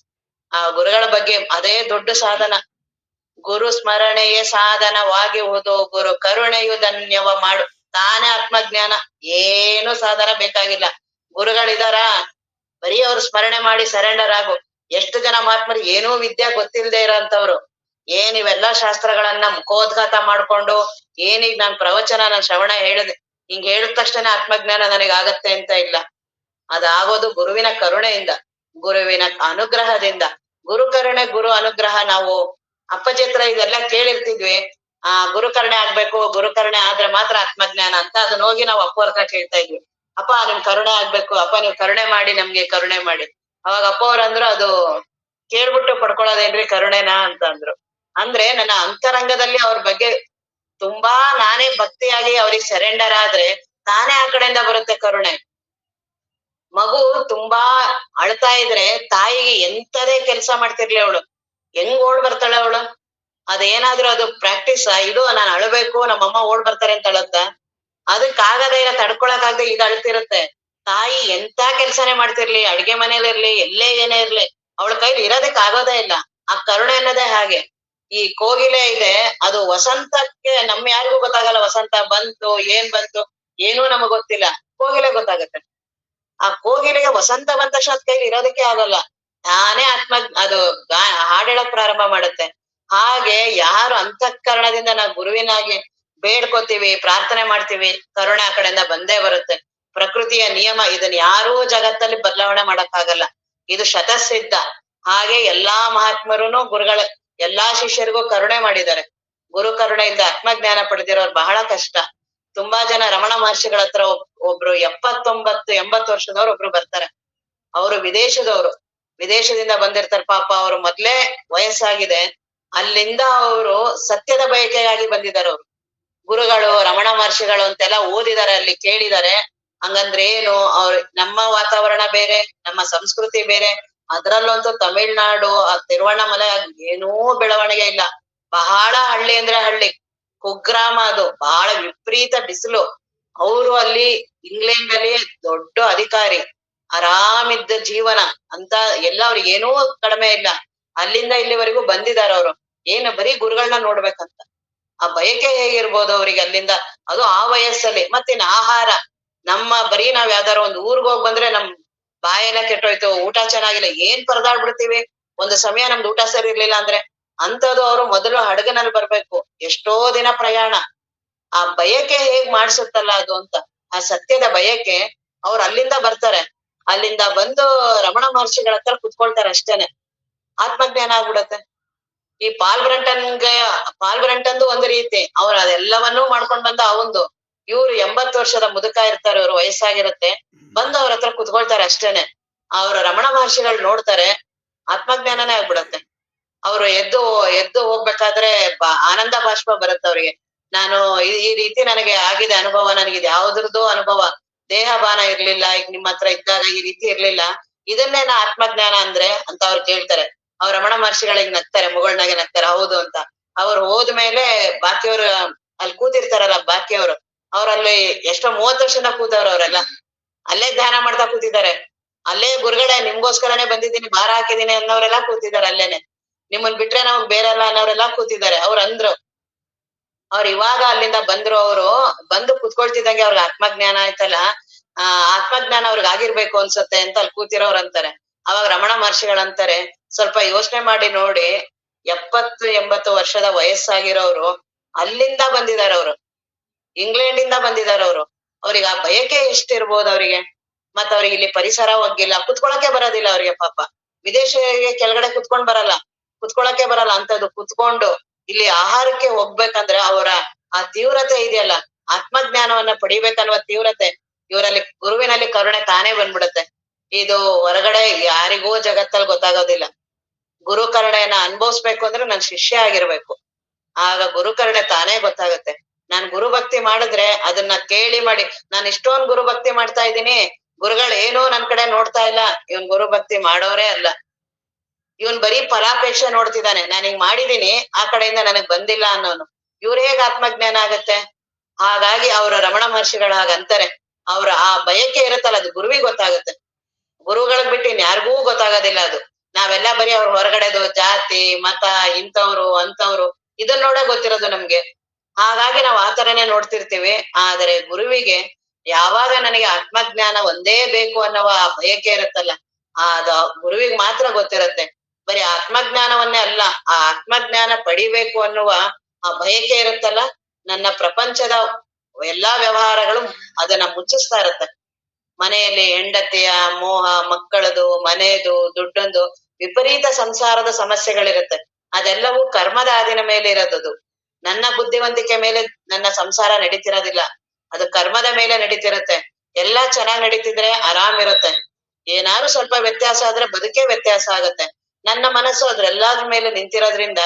ಆ ಗುರುಗಳ ಬಗ್ಗೆ ಅದೇ ದೊಡ್ಡ ಸಾಧನ. ಗುರು ಸ್ಮರಣೆಯೇ ಸಾಧನವಾಗಿರುವುದು, ಗುರು ಕರುಣೆಯು ಧನ್ಯವ ಮಾಡು. ತಾನೇ ಆತ್ಮಜ್ಞಾನ, ಏನು ಸಾಧನ ಬೇಕಾಗಿಲ್ಲ. ಗುರುಗಳಿದಾರ, ಬರೀ ಅವ್ರು ಸ್ಮರಣೆ ಮಾಡಿ ಸರೆಂಡರ್ ಆಗು. ಎಷ್ಟು ಜನ ಮಹಾತ್ಮರಿಗೆ ಏನೂ ವಿದ್ಯೆ ಗೊತ್ತಿಲ್ಲದೆ ಇರೋಂಥವ್ರು ಇವೆಲ್ಲಾ ಶಾಸ್ತ್ರಗಳನ್ನ ಮುಖೋದ್ಘಾತ ಮಾಡ್ಕೊಂಡು, ಏನೀಗ ನಾನ್ ಪ್ರವಚನ, ನಾನ್ ಶ್ರವಣ ಹಿಂಗ್ ಹೇಳಿದ ತಕ್ಷಣ ಆತ್ಮಜ್ಞಾನ ನನಗಾಗತ್ತೆ ಅಂತ ಇಲ್ಲ. ಅದಾಗೋದು ಗುರುವಿನ ಕರುಣೆಯಿಂದ, ಗುರುವಿನ ಅನುಗ್ರಹದಿಂದ. ಗುರು ಕರುಣೆ, ಗುರು ಅನುಗ್ರಹ. ನಾವು ಅಪ್ಪಾಜಿ ಹತ್ರ ಇದೆಲ್ಲ ಕೇಳಿರ್ತಿದ್ವಿ. ಗುರುಕರುಣೆ ಆಗ್ಬೇಕು, ಗುರುಕರುಣೆ ಆದ್ರೆ ಮಾತ್ರ ಆತ್ಮಜ್ಞಾನ ಅಂತ. ಅದನ್ನ ಹೋಗಿ ನಾವು ಅಪ್ಪ ಹತ್ರ ಕೇಳ್ತಾ ಇದ್ವಿ. ಅಪ್ಪ ನಿಮ್ ಕರುಣೆ ಆಗ್ಬೇಕು, ಅಪ್ಪ ನೀವ್ ಕರುಣೆ ಮಾಡಿ, ನಮ್ಗೆ ಕರುಣೆ ಮಾಡಿ. ಅವಾಗ ಅಪ್ಪ ಅವ್ರಂದ್ರು, ಅದು ಕೇಳ್ಬಿಟ್ಟು ಪಡ್ಕೊಳ್ಳೋದೇನ್ರಿ ಕರುಣೆನಾ ಅಂತ ಅಂದ್ರು. ಅಂದ್ರೆ ನನ್ನ ಅಂತರಂಗದಲ್ಲಿ ಅವ್ರ ಬಗ್ಗೆ ತುಂಬಾ ನಾನೇ ಭಕ್ತಿಯಾಗಿ ಅವ್ರಿಗೆ ಸರೆಂಡರ್ ಆದ್ರೆ ತಾನೇ ಆ ಕಡೆಯಿಂದ ಬರುತ್ತೆ ಕರುಣೆ. ಮಗು ತುಂಬಾ ಅಳ್ತಾ ಇದ್ರೆ ತಾಯಿಗೆ ಎಂತದೇ ಕೆಲ್ಸ ಮಾಡ್ತಿರ್ಲಿ ಅವಳು, ಹೆಂಗ್ ಓಡ್ ಬರ್ತಾಳೆ ಅವಳು? ಅದೇನಾದ್ರೂ ಅದು ಪ್ರಾಕ್ಟೀಸ್ ಇದು, ನಾನು ಅಳ್ಬೇಕು ನಮ್ಮಮ್ಮ ಓಡ್ ಬರ್ತಾರೆ ಅಂತ ಅಳತ್ತ? ಅದಕ್ಕಾಗದೇ ಇಲ್ಲ, ತಡ್ಕೊಳಕ್ ಆಗದೆ ಇದು ಅಳ್ತಿರುತ್ತೆ. ತಾಯಿ ಎಂತ ಕೆಲ್ಸನೇ ಮಾಡ್ತಿರ್ಲಿ, ಅಡ್ಗೆ ಮನೇಲಿ ಇರ್ಲಿ, ಎಲ್ಲೇ ಏನೇ ಇರ್ಲಿ, ಅವಳ ಕೈಲಿ ಇರೋದಕ್ ಆಗೋದೇ ಇಲ್ಲ. ಆ ಕರುಣೆ ಅನ್ನೋದೇ ಹಾಗೆ. ಈ ಕೋಗಿಲೆ ಇದೆ, ಅದು ವಸಂತಕ್ಕೆ ಯಾರಿಗೂ ಗೊತ್ತಾಗಲ್ಲ. ವಸಂತ ಬಂತು, ಏನ್ ಬಂತು ಏನೂ ನಮಗ್ ಗೊತ್ತಿಲ್ಲ, ಕೋಗಿಲೆ ಗೊತ್ತಾಗತ್ತೆ. ಆ ಕೋಗಿಲೆಗೆ ವಸಂತ ಬಂದ ತಕ್ಷಣ ಅದ್ ಕೈಲಿ ಇರೋದಕ್ಕೆ ಆಗಲ್ಲ, ತಾನೇ ಅದು ಹಾಡ್ ಹೇಳಕ್ ಪ್ರಾರಂಭ ಮಾಡುತ್ತೆ. ಹಾಗೆ ಯಾರು ಅಂತಃಕರಣದಿಂದ ನಾವು ಗುರುವಿನಾಗಿ ಬೇಡ್ಕೋತೀವಿ, ಪ್ರಾರ್ಥನೆ ಮಾಡ್ತೀವಿ, ಕರುಣೆ ಆ ಕಡೆಯಿಂದ ಬಂದೇ ಬರುತ್ತೆ. ಪ್ರಕೃತಿಯ ನಿಯಮ, ಇದನ್ನ ಯಾರೂ ಜಗತ್ತಲ್ಲಿ ಬದಲಾವಣೆ ಮಾಡಕ್ಕಾಗಲ್ಲ, ಇದು ಶತಸಿದ್ಧ. ಹಾಗೆ ಎಲ್ಲಾ ಮಹಾತ್ಮರುನು ಗುರುಗಳ ಎಲ್ಲಾ ಶಿಷ್ಯರಿಗೂ ಕರುಣೆ ಮಾಡಿದ್ದಾರೆ. ಗುರು ಕರುಣೆಯಿಂದ ಆತ್ಮಜ್ಞಾನ ಪಡೆದಿರೋರು ಬಹಳ ಕಷ್ಟ. ತುಂಬಾ ಜನ ರಮಣ ಮಹರ್ಷಿಗಳ ಹತ್ರ ಒಬ್ರು 79-80 ವರ್ಷದವ್ರು ಒಬ್ರು ಬರ್ತಾರೆ. ಅವರು ವಿದೇಶದಿಂದ ಬಂದಿರ್ತಾರೆ. ಪಾಪ ಅವ್ರು ಮೊದ್ಲೇ ವಯಸ್ಸಾಗಿದೆ. ಅಲ್ಲಿಂದ ಅವರು ಸತ್ಯದ ಬಯಕೆಗಾಗಿ ಬಂದಿದ್ದಾರೆ. ಗುರುಗಳು ರಮಣ ಮಹರ್ಷಿಗಳು ಅಂತೆಲ್ಲ ಓದಿದಾರೆ, ಅಲ್ಲಿ ಕೇಳಿದಾರೆ. ಹಂಗಂದ್ರೆ ಏನು, ಅವ್ರು ನಮ್ಮ ವಾತಾವರಣ ಬೇರೆ, ನಮ್ಮ ಸಂಸ್ಕೃತಿ ಬೇರೆ. ಅದ್ರಲ್ಲಂತೂ ತಮಿಳ್ನಾಡು ಆ ತಿರುವಣ್ಣಾಮಲೈ ಏನೂ ಬೆಳವಣಿಗೆ ಇಲ್ಲ. ಬಹಳ ಹಳ್ಳಿ ಅಂದ್ರೆ ಹಳ್ಳಿ, ಕುಗ್ರಾಮ ಅದು, ಬಹಳ ವಿಪರೀತ ಬಿಸಿಲು. ಅವರು ಅಲ್ಲಿ ಇಂಗ್ಲೆಂಡ್ ಅಲ್ಲಿ ದೊಡ್ಡ ಅಧಿಕಾರಿ, ಆರಾಮಿದ್ದ ಜೀವನ ಅಂತ ಎಲ್ಲ, ಅವ್ರಿಗೆ ಏನೂ ಕಡಿಮೆ ಇಲ್ಲ. ಅಲ್ಲಿಂದ ಇಲ್ಲಿವರೆಗೂ ಬಂದಿದಾರ ಅವರು, ಏನು ಬರೀ ಗುರುಗಳನ್ನ ನೋಡ್ಬೇಕಂತ. ಆ ಬಯಕೆ ಹೇಗಿರ್ಬೋದು ಅವ್ರಿಗೆ ಅಲ್ಲಿಂದ, ಅದು ಆ ವಯಸ್ಸಲ್ಲಿ. ಮತ್ತಿನ್ ಆಹಾರ, ನಮ್ಮ ಬರೀ ನಾವ್ ಯಾವ್ದಾರ ಒಂದ್ ಊರ್ಗ್ ಹೋಗ್ ಬಂದ್ರೆ ನಮ್ ಬಾಯೆಲ್ಲ ಕೆಟ್ಟೋಯ್ತು, ಊಟ ಚೆನ್ನಾಗಿಲ್ಲ, ಏನ್ ಪರದಾಡ್ಬಿಡ್ತೀವಿ. ಒಂದು ಸಮಯ ನಮ್ದು ಊಟ ಸರಿ ಇರ್ಲಿಲ್ಲ ಅಂದ್ರೆ. ಅಂಥದ್ದು ಅವ್ರು ಮೊದಲು ಹಡಗನಲ್ಲಿ ಬರ್ಬೇಕು, ಎಷ್ಟೋ ದಿನ ಪ್ರಯಾಣ. ಆ ಬಯಕೆ ಹೇಗ್ ಮಾಡ್ಸುತ್ತಲ್ಲ ಅದು ಅಂತ, ಆ ಸತ್ಯದ ಬಯಕೆ. ಅವ್ರು ಅಲ್ಲಿಂದ ಬರ್ತಾರೆ, ಅಲ್ಲಿಂದ ಬಂದು ರಮಣ ಮಹರ್ಷಿಗಳ ಹತ್ರ ಕುತ್ಕೊಳ್ತಾರೆ ಅಷ್ಟೇನೆ, ಆತ್ಮಜ್ಞಾನ ಆಗ್ಬಿಡತ್ತೆ. ಈ ಪಾಲ್ಬ್ರಂಟನ್ದು ಒಂದು ರೀತಿ, ಅವ್ರು ಅದೆಲ್ಲವನ್ನೂ ಮಾಡ್ಕೊಂಡ್ ಬಂದ ಅವಂದು. ಇವ್ರು 80 ವರ್ಷದ ಮುದುಕ ಇರ್ತಾರೆ, ಅವ್ರು ವಯಸ್ಸಾಗಿರುತ್ತೆ, ಬಂದು ಅವ್ರ ಹತ್ರ ಕುತ್ಕೊಳ್ತಾರೆ ಅಷ್ಟೇನೆ. ಅವ್ರ ರಮಣ ಮಹರ್ಷಿಗಳು ನೋಡ್ತಾರೆ, ಆತ್ಮಜ್ಞಾನನೇ ಆಗ್ಬಿಡತ್ತೆ. ಅವ್ರು ಎದ್ದು ಎದ್ದು ಹೋಗ್ಬೇಕಾದ್ರೆ ಆನಂದ ಬಾಷ್ಪ ಬರುತ್ತೆ ಅವ್ರಿಗೆ. ನಾನು ಈ ರೀತಿ ನನಗೆ ಆಗಿದೆ ಅನುಭವ, ನನಗಿದ್ ಯಾವ್ದ್ರದ್ದು ಅನುಭವ, ದೇಹ ಭಾನ ಇರ್ಲಿಲ್ಲ, ಈಗ ನಿಮ್ ಹತ್ರ ಇದ್ದಾಗ ಈ ರೀತಿ ಇರ್ಲಿಲ್ಲ, ಇದನ್ನೇನ ಆತ್ಮಜ್ಞಾನ ಅಂದ್ರೆ ಅಂತ ಅವ್ರು ಕೇಳ್ತಾರೆ. ಅವ್ರ ರಮಣ ಮಹರ್ಷಿಗಳಿಗೆ ನಗ್ತಾರೆ, ಮುಗುಳ್ನಾಗೆ ನಗ್ತಾರೆ, ಹೌದು ಅಂತ. ಅವ್ರು ಹೋದ್ಮೇಲೆ ಬಾಕಿಯವ್ರು ಅಲ್ಲಿ ಕೂತಿರ್ತಾರಲ್ಲ, ಬಾಕಿಯವ್ರು ಅವ್ರಲ್ಲಿ ಎಷ್ಟೋ 30 ವರ್ಷದಿಂದ ಕೂತವ್ರು ಅವ್ರೆಲ್ಲ, ಅಲ್ಲೇ ಧ್ಯಾನ ಮಾಡ್ತಾ ಕೂತಿದ್ದಾರೆ. ಅಲ್ಲೇ ಗುರುಗಳೇ ನಿಮ್ಗೋಸ್ಕರನೇ ಬಂದಿದ್ದೀನಿ, ಭಾರ ಹಾಕಿದೀನಿ ಅನ್ನೋರೆಲ್ಲಾ ಕೂತಿದ್ದಾರೆ ಅಲ್ಲೇನೆ. ನಿಮ್ಮನ್ ಬಿಟ್ರೆ ನಮಗ್ ಬೇರೆಲ್ಲ ಅನ್ನೋರೆಲ್ಲಾ ಕೂತಿದ್ದಾರೆ. ಅವ್ರ ಅಂದ್ರು, ಅವ್ರು ಇವಾಗ ಅಲ್ಲಿಂದ ಬಂದ್ರು, ಅವರು ಬಂದು ಕುತ್ಕೊಳ್ತಿದ್ದಂಗೆ ಅವ್ರಿಗೆ ಆತ್ಮಜ್ಞಾನ ಆಯ್ತಲ್ಲ, ಆ ಆತ್ಮಜ್ಞಾನ ಅವ್ರಿಗೆ ಆಗಿರ್ಬೇಕು ಅನ್ಸತ್ತೆ ಅಂತ ಅಲ್ಲಿ ಕೂತಿರೋರ್ ಅಂತಾರೆ. ಅವಾಗ ರಮಣ ಮಹರ್ಷಿಗಳಂತಾರೆ, ಸ್ವಲ್ಪ ಯೋಚನೆ ಮಾಡಿ ನೋಡಿ, 70-80 ವರ್ಷದ ವಯಸ್ಸಾಗಿರೋರು ಅಲ್ಲಿಂದ ಬಂದಿದಾರೆ ಅವ್ರು, ಇಂಗ್ಲೆಂಡ್ ಇಂದ ಬಂದಿದಾರೆ ಅವ್ರು. ಅವ್ರಿಗೆ ಆ ಬಯಕೆ ಎಷ್ಟಿರ್ಬೋದು ಅವ್ರಿಗೆ. ಮತ್ ಅವ್ರಿಗೆ ಇಲ್ಲಿ ಪರಿಸರ ಒಗ್ಗಿಲ್ಲ, ಕುತ್ಕೊಳಕ್ಕೆ ಬರೋದಿಲ್ಲ ಅವ್ರಿಗೆ ಪಾಪ. ವಿದೇಶಿಯರಿಗೆ ಕೆಳಗಡೆ ಕುತ್ಕೊಂಡ್ ಬರಲ್ಲ, ಕುತ್ಕೊಳಕ್ಕೆ ಬರಲ್ಲ ಅಂತದ್ದು. ಕುತ್ಕೊಂಡು ಇಲ್ಲಿ ಆಹಾರಕ್ಕೆ ಹೋಗ್ಬೇಕಂದ್ರೆ ಅವರ ಆ ತೀವ್ರತೆ ಇದೆಯಲ್ಲ, ಆತ್ಮಜ್ಞಾನವನ್ನ ಪಡಿಬೇಕನ್ನುವ ತೀವ್ರತೆ ಇವರಲ್ಲಿ, ಗುರುವಿನಲ್ಲಿ ಕರುಣೆ ತಾನೇ ಬಂದ್ಬಿಡುತ್ತೆ. ಇದು ಹೊರಗಡೆ ಯಾರಿಗೂ ಜಗತ್ತಲ್ಲಿ ಗೊತ್ತಾಗೋದಿಲ್ಲ. ಗುರು ಕರುಣೆಯನ್ನ ಅನುಭವಿಸ್ಬೇಕು ಅಂದ್ರೆ ನಾನ್ ಶಿಷ್ಯ ಆಗಿರ್ಬೇಕು, ಆಗ ಗುರು ಕರುಣೆ ತಾನೇ ಗೊತ್ತಾಗತ್ತೆ. ನಾನ್ ಗುರು ಭಕ್ತಿ ಮಾಡಿದ್ರೆ ಅದನ್ನ ಕೇಳಿ ಮಾಡಿ, ನಾನ್ ಇಷ್ಟೊಂದ್ ಗುರು ಭಕ್ತಿ ಮಾಡ್ತಾ ಇದ್ದೀನಿ, ಗುರುಗಳು ಏನೂ ನನ್ ಕಡೆ ನೋಡ್ತಾ ಇಲ್ಲ, ಇವನ್ ಗುರು ಭಕ್ತಿ ಮಾಡೋರೇ ಅಲ್ಲ, ಇವನ್ ಬರೀ ಫಲಾಪೇಕ್ಷೆ ನೋಡ್ತಿದ್ದಾನೆ, ನಾನ್ ಹಿಂಗ್ ಮಾಡಿದೀನಿ ಆ ಕಡೆಯಿಂದ ನನಗ್ ಬಂದಿಲ್ಲ ಅನ್ನೋನು. ಇವ್ರ ಹೇಗ್ ಆತ್ಮಜ್ಞಾನ ಆಗತ್ತೆ. ಹಾಗಾಗಿ ಅವ್ರ ರಮಣ ಮಹರ್ಷಿಗಳು ಹಾಗಂತಾರೆ, ಅವ್ರ ಆ ಬಯಕೆ ಇರುತ್ತಲ್ಲ, ಅದು ಗುರುವಿಗೆ ಗೊತ್ತಾಗತ್ತೆ. ಗುರುಗಳ್ ಬಿಟ್ಟು ಇನ್ಯಾರಿಗೂ ಗೊತ್ತಾಗೋದಿಲ್ಲ ಅದು. ನಾವೆಲ್ಲ ಬರೀ ಅವ್ರ ಹೊರಗಡೆದು ಜಾತಿ ಮತ, ಇಂಥವ್ರು ಅಂತವ್ರು, ಇದನ್ ನೋಡೇ ಗೊತ್ತಿರೋದು ನಮ್ಗೆ. ಹಾಗಾಗಿ ನಾವ್ ಆತರನೇ ನೋಡ್ತಿರ್ತೀವಿ. ಆದರೆ ಗುರುವಿಗೆ ಯಾವಾಗ ನನಗೆ ಆತ್ಮಜ್ಞಾನ ಒಂದೇ ಬೇಕು ಅನ್ನುವ ಆ ಬಯಕೆ ಇರುತ್ತಲ್ಲ, ಅದು ಗುರುವಿಗೆ ಮಾತ್ರ ಗೊತ್ತಿರತ್ತೆ. ಬರೀ ಆತ್ಮಜ್ಞಾನವನ್ನೇ ಅಲ್ಲ, ಆ ಆತ್ಮಜ್ಞಾನ ಪಡಿಬೇಕು ಅನ್ನುವ ಆ ಬಯಕೆ ಇರುತ್ತಲ್ಲ, ನನ್ನ ಪ್ರಪಂಚದ ಎಲ್ಲಾ ವ್ಯವಹಾರಗಳು ಅದನ್ನ ಮುಚ್ಚಿಸ್ತಾ ಇರತ್ತೆ. ಮನೆಯಲ್ಲಿ ಹೆಂಡತಿಯ ಮೋಹ, ಮಕ್ಕಳದು, ಮನೆಯದು, ದುಡ್ಡೊಂದು, ವಿಪರೀತ ಸಂಸಾರದ ಸಮಸ್ಯೆಗಳಿರುತ್ತೆ. ಅದೆಲ್ಲವೂ ಕರ್ಮದ ಆದಿನ ಮೇಲೆ ಇರೋದದು. ನನ್ನ ಬುದ್ಧಿವಂತಿಕೆ ಮೇಲೆ ನನ್ನ ಸಂಸಾರ ನಡೀತಿರೋದಿಲ್ಲ, ಅದು ಕರ್ಮದ ಮೇಲೆ ನಡೀತಿರುತ್ತೆ. ಎಲ್ಲಾ ಚೆನ್ನಾಗ್ ನಡೀತಿದ್ರೆ ಆರಾಮ್ ಇರುತ್ತೆ, ಏನಾದ್ರು ಸ್ವಲ್ಪ ವ್ಯತ್ಯಾಸ ಆದ್ರೆ ಬದುಕೇ ವ್ಯತ್ಯಾಸ ಆಗತ್ತೆ. ನನ್ನ ಮನಸ್ಸು ಅದ್ರೆಲ್ಲಾದ್ರ ಮೇಲೆ ನಿಂತಿರೋದ್ರಿಂದ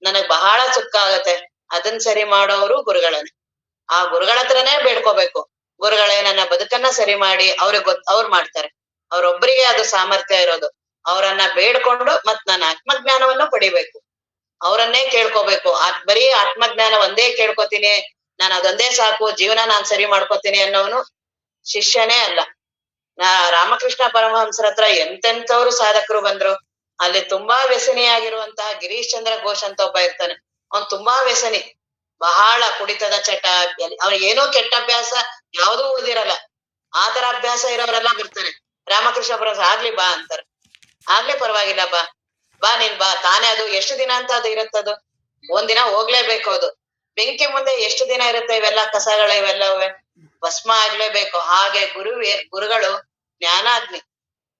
ನನಗ್ ಬಹಳ ಸುಖ ಆಗತ್ತೆ. ಅದನ್ ಸರಿ ಮಾಡೋರು ಗುರುಗಳನ್ನೇ. ಆ ಗುರುಗಳ ಹತ್ರನೇ ಬೇಡ್ಕೋಬೇಕು, ಗುರುಗಳೇ ನನ್ನ ಬದುಕನ್ನ ಸರಿ ಮಾಡಿ. ಅವ್ರಿಗೆ ಅವ್ರು ಮಾಡ್ತಾರೆ, ಅವ್ರೊಬ್ರಿಗೆ ಅದು ಸಾಮರ್ಥ್ಯ ಇರೋದು. ಅವರನ್ನ ಬೇಡ್ಕೊಂಡು ಮತ್ ನನ್ನ ಆತ್ಮಜ್ಞಾನವನ್ನು ಪಡಿಬೇಕು, ಅವರನ್ನೇ ಕೇಳ್ಕೋಬೇಕು. ಬರೀ ಆತ್ಮಜ್ಞಾನ ಒಂದೇ ಕೇಳ್ಕೊತೀನಿ, ನಾನು ಅದೊಂದೇ ಸಾಕು, ಜೀವನ ನಾನ್ ಸರಿ ಮಾಡ್ಕೋತೀನಿ ಅನ್ನೋನು ಶಿಷ್ಯನೇ ಅಲ್ಲ. ರಾಮಕೃಷ್ಣ ಪರಮಹಂಸರ ಹತ್ರ ಎಂತೆಂಥವ್ರು ಸಾಧಕರು ಬಂದ್ರು. ಅಲ್ಲಿ ತುಂಬಾ ವ್ಯಸನಿಯಾಗಿರುವಂತಹ ಗಿರೀಶ್ ಚಂದ್ರ ಘೋಷ್ ಅಂತ ಒಬ್ಬ ಇರ್ತಾನೆ. ಅವ್ನ್ ತುಂಬಾ ವ್ಯಸನಿ, ಬಹಳ ಕುಡಿತದ ಚಟ, ಅವ್ನಿಗೆ ಏನೋ ಕೆಟ್ಟ ಅಭ್ಯಾಸ ಯಾವ್ದೂ ಉಳ್ದಿರಲ್ಲ. ಆತರ ಅಭ್ಯಾಸ ಇರೋರೆಲ್ಲ ಬರ್ತಾರೆ. ರಾಮಕೃಷ್ಣ ಪರಮಹಂಸ ಆಗ್ಲಿ ಬಾ ಅಂತಾರೆ, ಆಗ್ಲೇ ಪರವಾಗಿಲ್ಲ ಬಾ, ಬಾ ನೀನ್ ಬಾ, ತಾನೇ ಅದು ಎಷ್ಟು ದಿನ ಅಂತ ಅದು ಇರುತ್ತದು, ಒಂದಿನ ಹೋಗ್ಲೇಬೇಕು ಅದು. ಬೆಂಕಿ ಮುಂದೆ ಎಷ್ಟು ದಿನ ಇರುತ್ತೆ ಇವೆಲ್ಲ ಕಸಗಳ, ಇವೆಲ್ಲವೇ ಭಸ್ಮ ಆಗ್ಲೇಬೇಕು. ಹಾಗೆ ಗುರುಗಳು ಜ್ಞಾನಾಗ್ನಿ,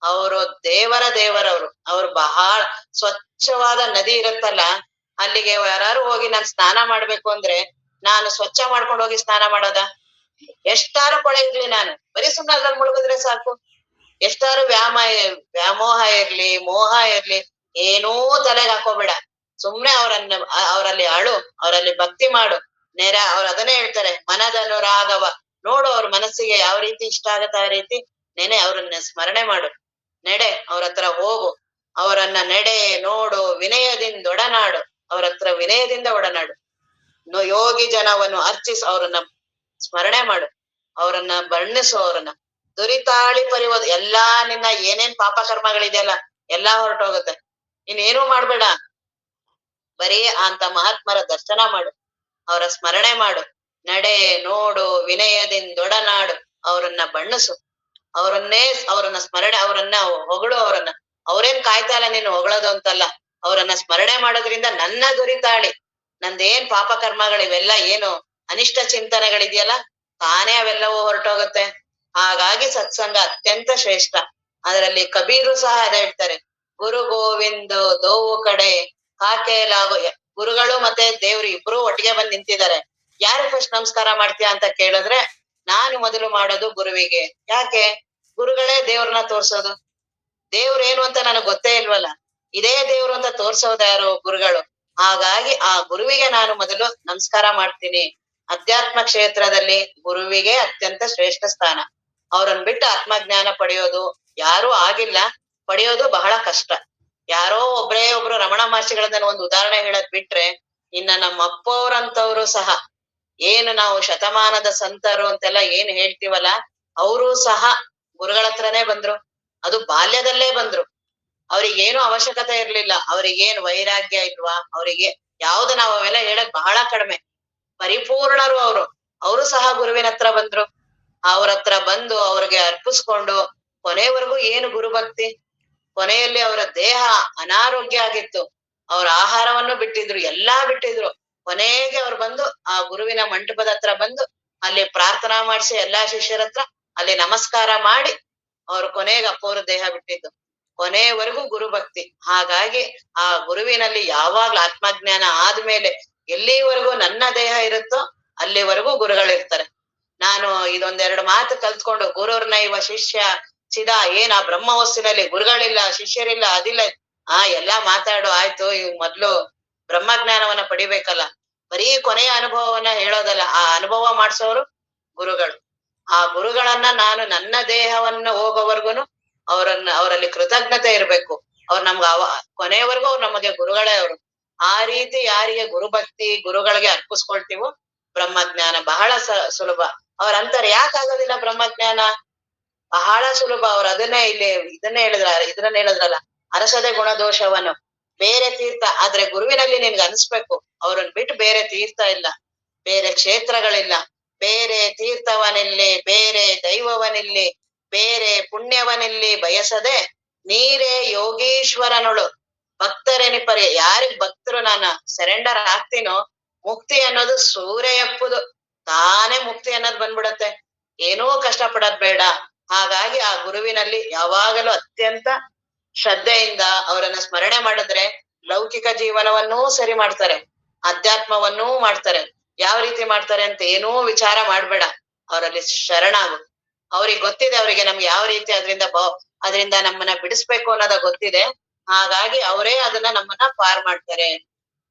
ಅವರು ದೇವರವ್ರು. ಅವ್ರು ಬಹಳ ಸ್ವಚ್ಛವಾದ ನದಿ ಇರುತ್ತಲ್ಲ, ಅಲ್ಲಿಗೆ ಯಾರು ಹೋಗಿ ನಾನ್ ಸ್ನಾನ ಮಾಡ್ಬೇಕು ಅಂದ್ರೆ ನಾನು ಸ್ವಚ್ಛ ಮಾಡ್ಕೊಂಡು ಹೋಗಿ ಸ್ನಾನ ಮಾಡೋದ? ಎಷ್ಟಾರು ಕೊಳೆ ಇರ್ಲಿ, ನಾನು ಬರೀ ಸುಮ್ನೆ ಅದ್ರಲ್ಲಿ ಮುಳುಗಿದ್ರೆ ಸಾಕು. ಎಷ್ಟಾರು ವ್ಯಾಮೋಹ ಇರ್ಲಿ, ಮೋಹ ಇರ್ಲಿ, ಏನೂ ತಲೆಗೆ ಹಾಕೋಬೇಡ. ಸುಮ್ನೆ ಅವರಲ್ಲಿ ಅಳು, ಅವರಲ್ಲಿ ಭಕ್ತಿ ಮಾಡು. ಅವ್ರು ಅದನ್ನೇ ಹೇಳ್ತಾರೆ, ಮನದನುರಾಗವ ನೋಡು, ಅವ್ರ ಮನಸ್ಸಿಗೆ ಯಾವ ರೀತಿ ಇಷ್ಟ ಆಗತ್ತೆ ಆ ರೀತಿ ಅವ್ರನ್ನ ಸ್ಮರಣೆ ಮಾಡು. ಅವ್ರ ಹತ್ರ ಹೋಗು, ಅವರನ್ನ ನೋಡು, ವಿನಯದಿಂದ ಒಡನಾಡು, ಅವ್ರ ಹತ್ರ ವಿನಯದಿಂದ ಒಡನಾಡು. ಯೋಗಿ ಜನವನ್ನು ಅರ್ಚಿಸು, ಅವ್ರನ್ನ ಸ್ಮರಣೆ ಮಾಡು, ಅವ್ರನ್ನ ಬಣ್ಣಿಸು, ಅವ್ರನ್ನ ದುರಿತಾಳಿ ಪರಿವೋದು. ಎಲ್ಲಾ ನಿನ್ನ ಏನೇನ್ ಪಾಪ ಕರ್ಮಗಳಿದೆಯಲ್ಲ ಎಲ್ಲಾ ಹೊರಟೋಗುತ್ತೆ. ಇನ್ನೇನೂ ಮಾಡ್ಬೇಡ, ಬರೀ ಅಂತ ಮಹಾತ್ಮರ ದರ್ಶನ ಮಾಡು, ಅವರ ಸ್ಮರಣೆ ಮಾಡು, ನೋಡು, ವಿನಯದಿಂದೊಡನಾಡು, ಅವರನ್ನ ಬಣ್ಣಿಸು, ಅವ್ರನ್ನ ಸ್ಮರಣೆ, ಅವರನ್ನ ಹೊಗಳು, ಅವ್ರೇನ್ ಕಾಯ್ತಾ ಇಲ್ಲ ನೀನು ಹೊಗಳೋದು ಅಂತಲ್ಲ, ಅವರನ್ನ ಸ್ಮರಣೆ ಮಾಡೋದ್ರಿಂದ ನನ್ನ ದುರಿತಾಳಿ, ನಂದೇನ್ ಪಾಪ ಕರ್ಮಗಳಿವೆಲ್ಲ ಏನು ಅನಿಷ್ಟ ಚಿಂತನೆಗಳಿದೆಯಲ್ಲ ತಾನೇ ಅವೆಲ್ಲವೂ ಹೊರಟೋಗುತ್ತೆ. ಹಾಗಾಗಿ ಸತ್ಸಂಗ ಅತ್ಯಂತ ಶ್ರೇಷ್ಠ. ಅದರಲ್ಲಿ ಕಬೀರು ಸಹ ಅದೇ ಹೇಳ್ತಾರೆ, ಗುರು ಗೋವಿಂದ ದೋವು ಕಡೆ ಕಾಕೇಲಾಗೋ. ಗುರುಗಳು ಮತ್ತೆ ದೇವ್ರು ಇಬ್ರು ಒಟ್ಟಿಗೆ ಬಂದ್ ನಿಂತಿದ್ದಾರೆ. ಯಾರು ಫಸ್ಟ್ ನಮಸ್ಕಾರ ಮಾಡ್ತೀಯಾ ಅಂತ ಕೇಳಿದ್ರೆ ನಾನು ಮೊದಲು ಮಾಡೋದು ಗುರುವಿಗೆ. ಯಾಕೆ? ಗುರುಗಳೇ ದೇವ್ರನ್ನ ತೋರ್ಸೋದು. ದೇವ್ರೇನು ಅಂತ ನನಗ್ ಗೊತ್ತೇ ಇಲ್ವಲ್ಲ, ಇದೇ ದೇವ್ರು ಅಂತ ತೋರ್ಸೋದು ಯಾರು? ಗುರುಗಳು. ಹಾಗಾಗಿ ಆ ಗುರುವಿಗೆ ನಾನು ಮೊದಲು ನಮಸ್ಕಾರ ಮಾಡ್ತೀನಿ. ಅಧ್ಯಾತ್ಮ ಕ್ಷೇತ್ರದಲ್ಲಿ ಗುರುವಿಗೆ ಅತ್ಯಂತ ಶ್ರೇಷ್ಠ ಸ್ಥಾನ. ಅವ್ರನ್ನ ಬಿಟ್ಟು ಆತ್ಮಜ್ಞಾನ ಪಡೆಯೋದು ಯಾರೂ ಆಗಿಲ್ಲ, ಪಡೆಯೋದು ಬಹಳ ಕಷ್ಟ. ಯಾರೋ ಒಬ್ರು ರಮಣ ಮಹರ್ಷಿಗಳನ್ನ ಒಂದು ಉದಾಹರಣೆ ಹೇಳದ್ ಬಿಟ್ರೆ, ಇನ್ನ ನಮ್ಮ ಅಪ್ಪವ್ರಂತವ್ರು ಸಹ, ಏನು ನಾವು ಶತಮಾನದ ಸಂತರು ಅಂತೆಲ್ಲ ಏನ್ ಹೇಳ್ತೀವಲ್ಲ, ಅವರು ಸಹ ಗುರುಗಳ ಹತ್ರನೇ ಬಂದ್ರು. ಅದು ಬಾಲ್ಯದಲ್ಲೇ ಬಂದ್ರು. ಅವ್ರಿಗೇನು ಅವಶ್ಯಕತೆ ಇರ್ಲಿಲ್ಲ. ಅವ್ರಿಗೇನ್ ವೈರಾಗ್ಯ ಇಲ್ವಾ? ಅವ್ರಿಗೆ ಯಾವ್ದು ನಾವು ಅವೆಲ್ಲ ಹೇಳಕ್ ಬಹಳ ಕಡಿಮೆ. ಪರಿಪೂರ್ಣರು ಅವರು. ಅವರು ಸಹ ಗುರುವಿನ ಹತ್ರ ಬಂದ್ರು. ಅವ್ರ ಹತ್ರ ಬಂದು ಅವ್ರಿಗೆ ಅರ್ಪಿಸ್ಕೊಂಡು ಕೊನೆವರೆಗೂ ಏನು ಗುರುಭಕ್ತಿ. ಕೊನೆಯಲ್ಲಿ ಅವರ ದೇಹ ಅನಾರೋಗ್ಯ ಆಗಿತ್ತು, ಅವ್ರ ಆಹಾರವನ್ನು ಬಿಟ್ಟಿದ್ರು, ಎಲ್ಲಾ ಬಿಟ್ಟಿದ್ರು. ಕೊನೆಗೆ ಅವ್ರು ಬಂದು ಆ ಗುರುವಿನ ಮಂಟಪದ ಹತ್ರ ಬಂದು ಅಲ್ಲಿ ಪ್ರಾರ್ಥನಾ ಮಾಡಿಸಿ ಎಲ್ಲಾ ಶಿಷ್ಯರ ಹತ್ರ ಅಲ್ಲಿ ನಮಸ್ಕಾರ ಮಾಡಿ ಅವ್ರು ಕೊನೆಗೆ ಅಪ್ಪವ್ರ ದೇಹ ಬಿಟ್ಟಿದ್ದು. ಕೊನೆಯವರೆಗೂ ಗುರುಭಕ್ತಿ. ಹಾಗಾಗಿ ಆ ಗುರುವಿನಲ್ಲಿ ಯಾವಾಗ್ಲೂ ಆತ್ಮಜ್ಞಾನ ಆದ್ಮೇಲೆ ಎಲ್ಲಿವರೆಗೂ ನನ್ನ ದೇಹ ಇರುತ್ತೋ ಅಲ್ಲಿವರೆಗೂ ಗುರುಗಳಿರ್ತಾರೆ. ನಾನು ಇದೊಂದೆರಡು ಮಾತು ಕಲ್ತ್ಕೊಂಡು ಗುರುರ್ನೈವ ಶಿಷ್ಯ ಚಿದ, ಏನ್ ಆ ಬ್ರಹ್ಮವಸ್ತಿನಲ್ಲಿ ಗುರುಗಳಿಲ್ಲ, ಶಿಷ್ಯರಿಲ್ಲ, ಅದಿಲ್ಲ, ಎಲ್ಲಾ ಮಾತಾಡು ಆಯ್ತು. ಇವ್ ಮೊದ್ಲು ಬ್ರಹ್ಮಜ್ಞಾನವನ್ನ ಪಡಿಬೇಕಲ್ಲ. ಬರೀ ಕೊನೆಯ ಅನುಭವವನ್ನ ಹೇಳೋದಲ್ಲ, ಆ ಅನುಭವ ಮಾಡ್ಸೋರು ಗುರುಗಳು. ಆ ಗುರುಗಳನ್ನ ನಾನು ನನ್ನ ದೇಹವನ್ನ ಹೋಗೋವರ್ಗುನು ಅವರಲ್ಲಿ ಕೃತಜ್ಞತೆ ಇರ್ಬೇಕು. ಅವ್ರು ಕೊನೆಯವರೆಗೂ ಅವ್ರು ನಮಗೆ ಗುರುಗಳೇ ಅವರು. ಆ ರೀತಿ ಯಾರಿಗೆ ಗುರುಭಕ್ತಿ, ಗುರುಗಳಿಗೆ ಅರ್ಪಿಸ್ಕೊಳ್ತೀವೋ ಬ್ರಹ್ಮಜ್ಞಾನ ಬಹಳ ಸುಲಭ. ಅವ್ರ ಅಂತಾರೆ ಯಾಕಾಗೋದಿಲ್ಲ ಬ್ರಹ್ಮಜ್ಞಾನ? ಬಹಳ ಸುಲಭ. ಅವ್ರು ಅದನ್ನೇ ಇದನ್ನೇ ಹೇಳಿದ್ರಲ್ಲ, ಅರಸದೆ ಗುಣದೋಷವನ್ನು. ಬೇರೆ ತೀರ್ಥ ಆದ್ರೆ ಗುರುವಿನಲ್ಲಿ ನಿನ್ಗೆ ಅನಿಸ್ಬೇಕು, ಅವ್ರನ್ನ ಬಿಟ್ಟು ಬೇರೆ ತೀರ್ಥ ಇಲ್ಲ, ಬೇರೆ ಕ್ಷೇತ್ರಗಳಿಲ್ಲ, ಬೇರೆ ತೀರ್ಥವನಿಲ್ಲಿ, ಬೇರೆ ದೈವವನಿಲ್ಲಿ, ಬೇರೆ ಪುಣ್ಯವನಿಲ್ಲಿ ಬಯಸದೆ ನೀರೇ ಯೋಗೀಶ್ವರನಳು ಭಕ್ತರೆನಿಪರಿ. ಯಾರಿಗ್ ಭಕ್ತರು ನಾನು ಸರೆಂಡರ್ ಆಗ್ತೀನೋ ಮುಕ್ತಿ ಅನ್ನೋದು ಸೂರ್ಯಪ್ಪುದು, ತಾನೇ ಮುಕ್ತಿ ಅನ್ನೋದು ಬಂದ್ಬಿಡತ್ತೆ. ಏನೂ ಕಷ್ಟ ಪಡೋದ್ ಬೇಡ. ಹಾಗಾಗಿ ಆ ಗುರುವಿನಲ್ಲಿ ಯಾವಾಗಲೂ ಅತ್ಯಂತ ಶ್ರದ್ಧೆಯಿಂದ ಅವರನ್ನ ಸ್ಮರಣೆ ಮಾಡಿದ್ರೆ ಲೌಕಿಕ ಜೀವನವನ್ನೂ ಸರಿ ಮಾಡ್ತಾರೆ, ಅಧ್ಯಾತ್ಮವನ್ನೂ ಮಾಡ್ತಾರೆ. ಯಾವ ರೀತಿ ಮಾಡ್ತಾರೆ ಅಂತ ಏನೂ ವಿಚಾರ ಮಾಡ್ಬೇಡ, ಅವರಲ್ಲಿ ಶರಣಾಗು. ಅವ್ರಿಗೆ ಗೊತ್ತಿದೆ, ಅವರಿಗೆ ನಮ್ಗೆ ಯಾವ ರೀತಿ ಅದರಿಂದ ನಮ್ಮನ್ನ ಬಿಡಿಸ್ಬೇಕು ಅನ್ನೋದ ಗೊತ್ತಿದೆ. ಹಾಗಾಗಿ ಅವರೇ ಅದನ್ನ ನಮ್ಮನ್ನ ಪಾರ್ ಮಾಡ್ತಾರೆ.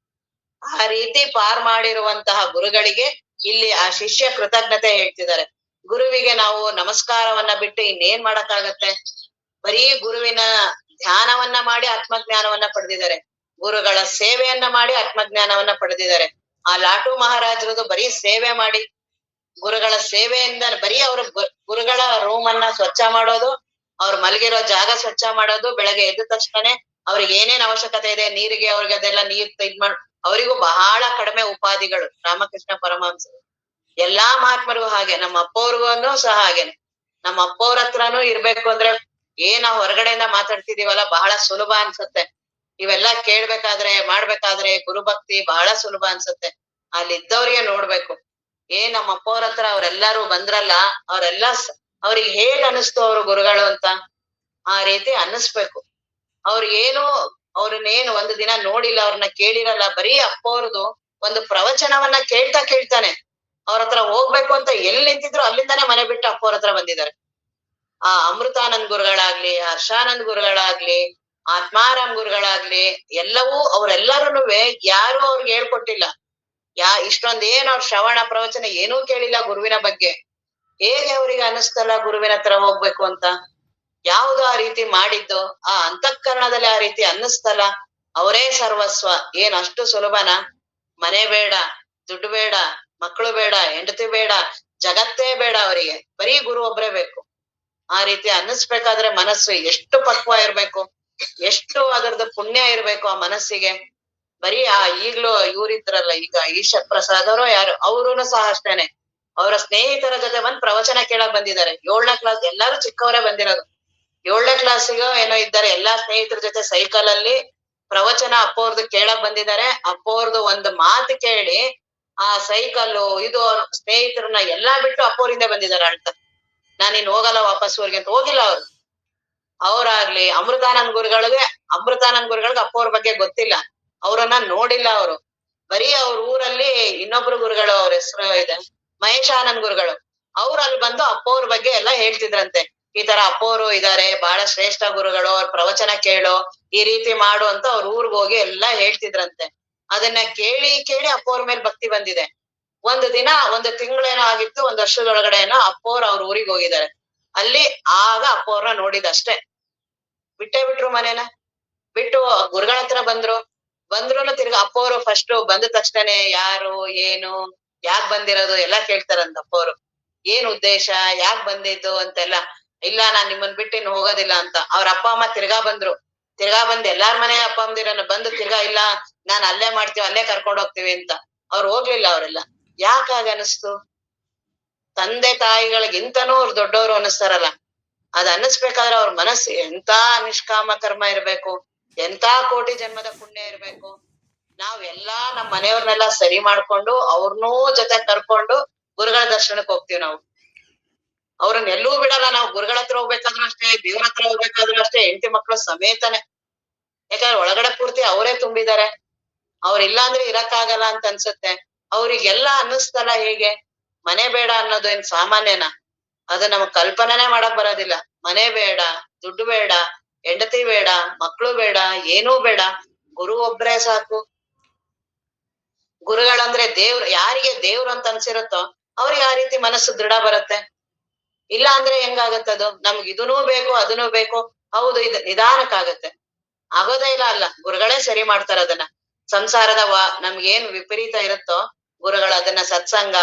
ಆ ರೀತಿ ಪಾರ್ ಮಾಡಿರುವಂತಹ ಗುರುಗಳಿಗೆ ಇಲ್ಲಿ ಆ ಶಿಷ್ಯ ಕೃತಜ್ಞತೆ ಹೇಳ್ತಿದ್ದಾರೆ. ಗುರುವಿಗೆ ನಾವು ನಮಸ್ಕಾರವನ್ನ ಬಿಟ್ಟು ಇನ್ನೇನ್ ಮಾಡಕ್ಕಾಗತ್ತೆ? ಬರೀ ಗುರುವಿನ ಧ್ಯಾನವನ್ನ ಮಾಡಿ ಆತ್ಮಜ್ಞಾನವನ್ನ ಪಡೆದಿದ್ದಾರೆ, ಗುರುಗಳ ಸೇವೆಯನ್ನ ಮಾಡಿ ಆತ್ಮಜ್ಞಾನವನ್ನ ಪಡೆದಿದ್ದಾರೆ. ಆ ಲಾಟು ಮಹಾರಾಜರದು ಬರೀ ಸೇವೆ ಮಾಡಿ, ಗುರುಗಳ ಸೇವೆಯಿಂದ ಬರೀ ಅವ್ರ ಗುರುಗಳ ರೂಮ್ ಅನ್ನ ಸ್ವಚ್ಛ ಮಾಡೋದು, ಅವ್ರು ಮಲಗಿರೋ ಜಾಗ ಸ್ವಚ್ಛ ಮಾಡೋದು, ಬೆಳಗ್ಗೆ ಎದ್ದ ತಕ್ಷಣನೇ ಅವ್ರಿಗೆ ಏನೇನ್ ಅವಶ್ಯಕತೆ ಇದೆ ನೀರಿಗೆ, ಅವ್ರಿಗೆ ಅದೆಲ್ಲ ನೀರ್ ಮಾಡ್, ಅವರಿಗೂ ಬಹಳ ಕಡಿಮೆ ಉಪಾಧಿಗಳು. ರಾಮಕೃಷ್ಣ ಪರಮಹಂಸರು ಎಲ್ಲಾ ಮಹಾತ್ಮರಿಗೂ ಹಾಗೆ, ನಮ್ಮ ಅಪ್ಪವ್ರಿಗೂ ಸಹ ಹಾಗೇನೆ. ನಮ್ಮ ಅಪ್ಪವ್ರ ಹತ್ರನೂ ಇರ್ಬೇಕು ಅಂದ್ರೆ ನಾವು ಹೊರಗಡೆಯಿಂದ ಮಾತಾಡ್ತಿದೀವಲ್ಲ, ಬಹಳ ಸುಲಭ ಅನ್ಸುತ್ತೆ. ಇವೆಲ್ಲಾ ಕೇಳ್ಬೇಕಾದ್ರೆ ಮಾಡ್ಬೇಕಾದ್ರೆ ಗುರುಭಕ್ತಿ ಬಹಳ ಸುಲಭ ಅನ್ಸುತ್ತೆ. ಅಲ್ಲಿದ್ದವ್ರಿಗೆ ನೋಡ್ಬೇಕು. ನಮ್ಮ ಅಪ್ಪವ್ರ ಹತ್ರ ಅವ್ರೆಲ್ಲಾರು ಬಂದ್ರಲ್ಲ, ಅವ್ರಿಗೆ ಹೇಗ್ ಅನಿಸ್ತು ಅವ್ರು ಗುರುಗಳು ಅಂತ, ಆ ರೀತಿ ಅನ್ನಿಸ್ಬೇಕು. ಅವ್ರನ್ನೇನು ಒಂದು ದಿನ ನೋಡಿಲ್ಲ, ಅವ್ರನ್ನ ಕೇಳಿರಲ್ಲ, ಬರೀ ಅಪ್ಪವ್ರದು ಒಂದು ಪ್ರವಚನವನ್ನ ಕೇಳ್ತಾನೆ ಅವ್ರ ಹತ್ರ ಹೋಗ್ಬೇಕು ಅಂತ ಎಲ್ಲಿ ನಿಂತಿದ್ರು ಅಲ್ಲಿಂದಾನೇ ಮನೆ ಬಿಟ್ಟು ಅಪ್ಪವ್ರ ಹತ್ರ ಬಂದಿದ್ದಾರೆ. ಆ ಅಮೃತಾನಂದ್ ಗುರುಗಳಾಗ್ಲಿ, ಹರ್ಷಾನಂದ್ ಗುರುಗಳಾಗ್ಲಿ, ಆತ್ಮಾರಾಮ್ ಗುರುಗಳಾಗ್ಲಿ, ಅವರೆಲ್ಲರೂನುವೆ ಯಾರು ಅವ್ರಿಗೆ ಹೇಳ್ಕೊಟ್ಟಿಲ್ಲ. ಇಷ್ಟೊಂದ್ ಏನ್ ಅವ್ರ ಶ್ರವಣ ಪ್ರವಚನ ಏನೂ ಕೇಳಿಲ್ಲ ಗುರುವಿನ ಬಗ್ಗೆ. ಹೇಗೆ ಅವ್ರಿಗೆ ಅನಿಸ್ತಲ್ಲ ಗುರುವಿನ ಹತ್ರ ಹೋಗ್ಬೇಕು ಅಂತ? ಯಾವ್ದು ಆ ರೀತಿ ಮಾಡಿದ್ದು? ಆ ಅಂತಃಕರಣದಲ್ಲಿ ಆ ರೀತಿ ಅನ್ನಿಸ್ತಲ್ಲ, ಅವರೇ ಸರ್ವಸ್ವ. ಏನ್ ಅಷ್ಟು ಸುಲಭನಾ? ಮನೆ ಬೇಡ, ದುಡ್ಡು ಬೇಡ, ಮಕ್ಕಳು ಬೇಡ, ಹೆಂಡತಿ ಬೇಡ, ಜಗತ್ತೇ ಬೇಡ ಅವರಿಗೆ, ಬರೀ ಗುರು ಒಬ್ರೇ ಬೇಕು. ಆ ರೀತಿ ಅನ್ನಿಸ್ಬೇಕಾದ್ರೆ ಮನಸ್ಸು ಎಷ್ಟು ಪಕ್ವ ಇರ್ಬೇಕು, ಎಷ್ಟು ಅದರದ್ದು ಪುಣ್ಯ ಇರ್ಬೇಕು ಆ ಮನಸ್ಸಿಗೆ. ಬರೀ ಈಗ್ಲೂ ಇವ್ರಿದ್ರಲ್ಲ ಈಗ ಈಶ ಪ್ರಸಾದ್ ಅವರು ಯಾರು, ಅವ್ರುನು ಸಹ ಅಷ್ಟೇನೆ. ಅವರ ಸ್ನೇಹಿತರ ಜೊತೆ ಬಂದ್ ಪ್ರವಚನ ಕೇಳಕ್ ಬಂದಿದ್ದಾರೆ. 7ನೇ ಕ್ಲಾಸ್, ಎಲ್ಲಾರು ಚಿಕ್ಕವರೇ ಬಂದಿರೋದು. 7ನೇ ಕ್ಲಾಸಿಗೋ ಏನೋ ಇದ್ದಾರೆ, ಎಲ್ಲಾ ಸ್ನೇಹಿತರ ಜೊತೆ ಸೈಕಲ್ ಅಲ್ಲಿ ಪ್ರವಚನ ಅಪ್ಪವ್ರದ್ದು ಕೇಳಕ್ ಬಂದಿದ್ದಾರೆ. ಅಪ್ಪವ್ರದ್ದು ಒಂದು ಮಾತು ಕೇಳಿ ಆ ಸೈಕಲ್ಲು ಇದು ಸ್ನೇಹಿತರನ್ನ ಎಲ್ಲಾ ಬಿಟ್ಟು ಅಪ್ಪವ್ರಿಂದ ಬಂದಿದ್ದಾರೆ ಅಳ್ತ. ನಾನಿನ್ ಹೋಗಲ್ಲ ವಾಪಸ್ ಊರಿಗೆ ಅಂತ. ಹೋಗಿಲ್ಲ ಅವ್ರು. ಅವ್ರಾಗ್ಲಿ ಅಮೃತಾನಂದ್ ಗುರುಗಳಿಗೆ ಅಪ್ಪವ್ರ ಬಗ್ಗೆ ಗೊತ್ತಿಲ್ಲ, ಅವ್ರನ್ನ ನೋಡಿಲ್ಲ ಅವರು. ಬರೀ ಅವ್ರ ಊರಲ್ಲಿ ಇನ್ನೊಬ್ರು ಗುರುಗಳು, ಅವ್ರ ಹೆಸರು ಇದೆ ಮಹೇಶಾನಂದ್ ಗುರುಗಳು, ಅವ್ರು ಅಲ್ಲಿ ಬಂದು ಅಪ್ಪವ್ರ ಬಗ್ಗೆ ಎಲ್ಲ ಹೇಳ್ತಿದ್ರಂತೆ. ಈ ತರ ಅಪ್ಪವ್ರು ಇದಾರೆ, ಬಹಳ ಶ್ರೇಷ್ಠ ಗುರುಗಳು, ಅವ್ರ ಪ್ರವಚನ ಕೇಳು, ಈ ರೀತಿ ಮಾಡು ಅಂತ ಅವ್ರ ಊರ್ಗ್ ಹೋಗಿ ಎಲ್ಲಾ ಹೇಳ್ತಿದ್ರಂತೆ. ಅದನ್ನ ಕೇಳಿ ಕೇಳಿ ಅಪ್ಪವ್ರ ಮೇಲೆ ಭಕ್ತಿ ಬಂದಿದೆ. ಒಂದು ದಿನ, ಒಂದು ತಿಂಗಳೇನೋ ಆಗಿತ್ತು, ಒಂದ್ ವರ್ಷದೊಳಗಡೆನೋ ಅಪ್ಪವ್ರು ಅವ್ರ ಊರಿಗೆ ಹೋಗಿದ್ದಾರೆ. ಅಲ್ಲಿ ಆಗ ಅಪ್ಪವ್ರನ್ನ ನೋಡಿದಷ್ಟೇ. ಬಿಟ್ಟೇ ಬಿಟ್ರು ಮನೇನ. ಬಿಟ್ಟು ಗುರುಗಳ ಹತ್ರ ಬಂದ್ರುನು ತಿರ್ಗಾ ಅಪ್ಪವ್ರು ಫಸ್ಟ್ ಬಂದ ತಕ್ಷಣನೇ ಯಾರು ಏನು ಯಾಕ್ ಬಂದಿರೋದು ಎಲ್ಲಾ ಕೇಳ್ತಾರಂತ ಅಪ್ಪವ್ರು. ಏನ್ ಉದ್ದೇಶ, ಯಾಕ್ ಬಂದಿದ್ದು ಅಂತೆಲ್ಲ. ಇಲ್ಲ ನಾನ್ ನಿಮ್ಮನ್ ಬಿಟ್ಟು ಇನ್ನು ಹೋಗೋದಿಲ್ಲ ಅಂತ. ಅವ್ರ ಅಪ್ಪ ಅಮ್ಮ ತಿರ್ಗಾ ಬಂದ್ ಎಲ್ಲಾರ್ ಮನೆ ಅಪ್ಪ ಅಮ್ಮದಿರನ್ನ ಬಂದು ತಿರ್ಗಾ ಇಲ್ಲ ನಾನ್ ಅಲ್ಲೇ ಮಾಡ್ತೀವಿ, ಅಲ್ಲೇ ಕರ್ಕೊಂಡ್ ಹೋಗ್ತೀವಿ ಅಂತ. ಅವ್ರು ಹೋಗ್ಲಿಲ್ಲ. ಅವರೆಲ್ಲ ಯಾಕಾಗ ಅನಿಸ್ತು? ತಂದೆ ತಾಯಿಗಳಿಗಿಂತನೂ ಅವ್ರು ದೊಡ್ಡವರು ಅನಿಸ್ತಾರಲ್ಲ, ಅದ್ ಅನ್ನಿಸ್ಬೇಕಾದ್ರೆ ಅವ್ರ ಮನಸ್ಸು ಎಂತ ನಿಷ್ಕಾಮ ಕರ್ಮ ಇರ್ಬೇಕು, ಎಂತ ಕೋಟಿ ಜನ್ಮದ ಪುಣ್ಯ ಇರ್ಬೇಕು. ನಾವೆಲ್ಲಾ ನಮ್ ಮನೆಯವ್ರನ್ನೆಲ್ಲಾ ಸರಿ ಮಾಡ್ಕೊಂಡು ಅವ್ರನ್ನೂ ಜೊತೆ ಕರ್ಕೊಂಡು ಗುರುಗಳ ದರ್ಶನಕ್ಕೆ ಹೋಗ್ತೀವಿ ನಾವು. ಅವ್ರನ್ನ ಎಲ್ಲೂ ಬಿಡಲ್ಲ ನಾವು. ಗುರುಗಳ ಹತ್ರ ಹೋಗ್ಬೇಕಾದ್ರೂ ಅಷ್ಟೇ, ದೇವ್ರ ಹತ್ರ ಹೋಗ್ಬೇಕಾದ್ರೂ ಅಷ್ಟೇ, ಹೆಂಡತಿ ಮಕ್ಳು ಸಮೇತನೆ. ಯಾಕಂದ್ರೆ ಒಳಗಡೆ ಪೂರ್ತಿ ಅವರೇ ತುಂಬಿದ್ದಾರೆ. ಅವ್ರಿಲ್ಲ ಅಂದ್ರೆ ಇರಕ್ಕಾಗಲ್ಲ ಅಂತ ಅನ್ಸುತ್ತೆ. ಅವ್ರಿಗೆಲ್ಲ ಅನ್ನಿಸ್ತಲ್ಲ ಹೇಗೆ? ಮನೆ ಬೇಡ ಅನ್ನೋದು ಏನ್ ಸಾಮಾನ್ಯನಾ? ಅದು ನಮಗ್ ಕಲ್ಪನೆನೇ ಮಾಡಕ್ ಬರೋದಿಲ್ಲ. ಮನೆ ಬೇಡ, ದುಡ್ಡು ಬೇಡ, ಹೆಂಡತಿ ಬೇಡ, ಮಕ್ಳು ಬೇಡ, ಏನೂ ಬೇಡ, ಗುರು ಒಬ್ರೇ ಸಾಕು. ಗುರುಗಳಂದ್ರೆ ದೇವ್ರು. ಯಾರಿಗೆ ದೇವ್ರು ಅಂತ ಅನ್ಸಿರುತ್ತೋ ಅವ್ರಿಗೆ ಆ ರೀತಿ ಮನಸ್ಸು ದೃಢ ಬರುತ್ತೆ. ಇಲ್ಲ ಅಂದ್ರೆ ಹೆಂಗಾಗತ್ತದು? ನಮ್ಗ್ ಇದನ್ನೂ ಬೇಕು ಅದನ್ನೂ ಬೇಕು. ಹೌದು, ಇದು ನಿಧಾನಕ್ಕಾಗತ್ತೆ. ಆಗೋದೇ ಇಲ್ಲ. ಅಲ್ಲ, ಗುರುಗಳೇ ಸರಿ ಮಾಡ್ತಾರ ಅದನ್ನ. ಸಂಸಾರದ ನಮ್ಗೇನ್ ವಿಪರೀತ ಇರುತ್ತೋ ಗುರುಗಳು ಅದನ್ನ ಸತ್ಸಂಗ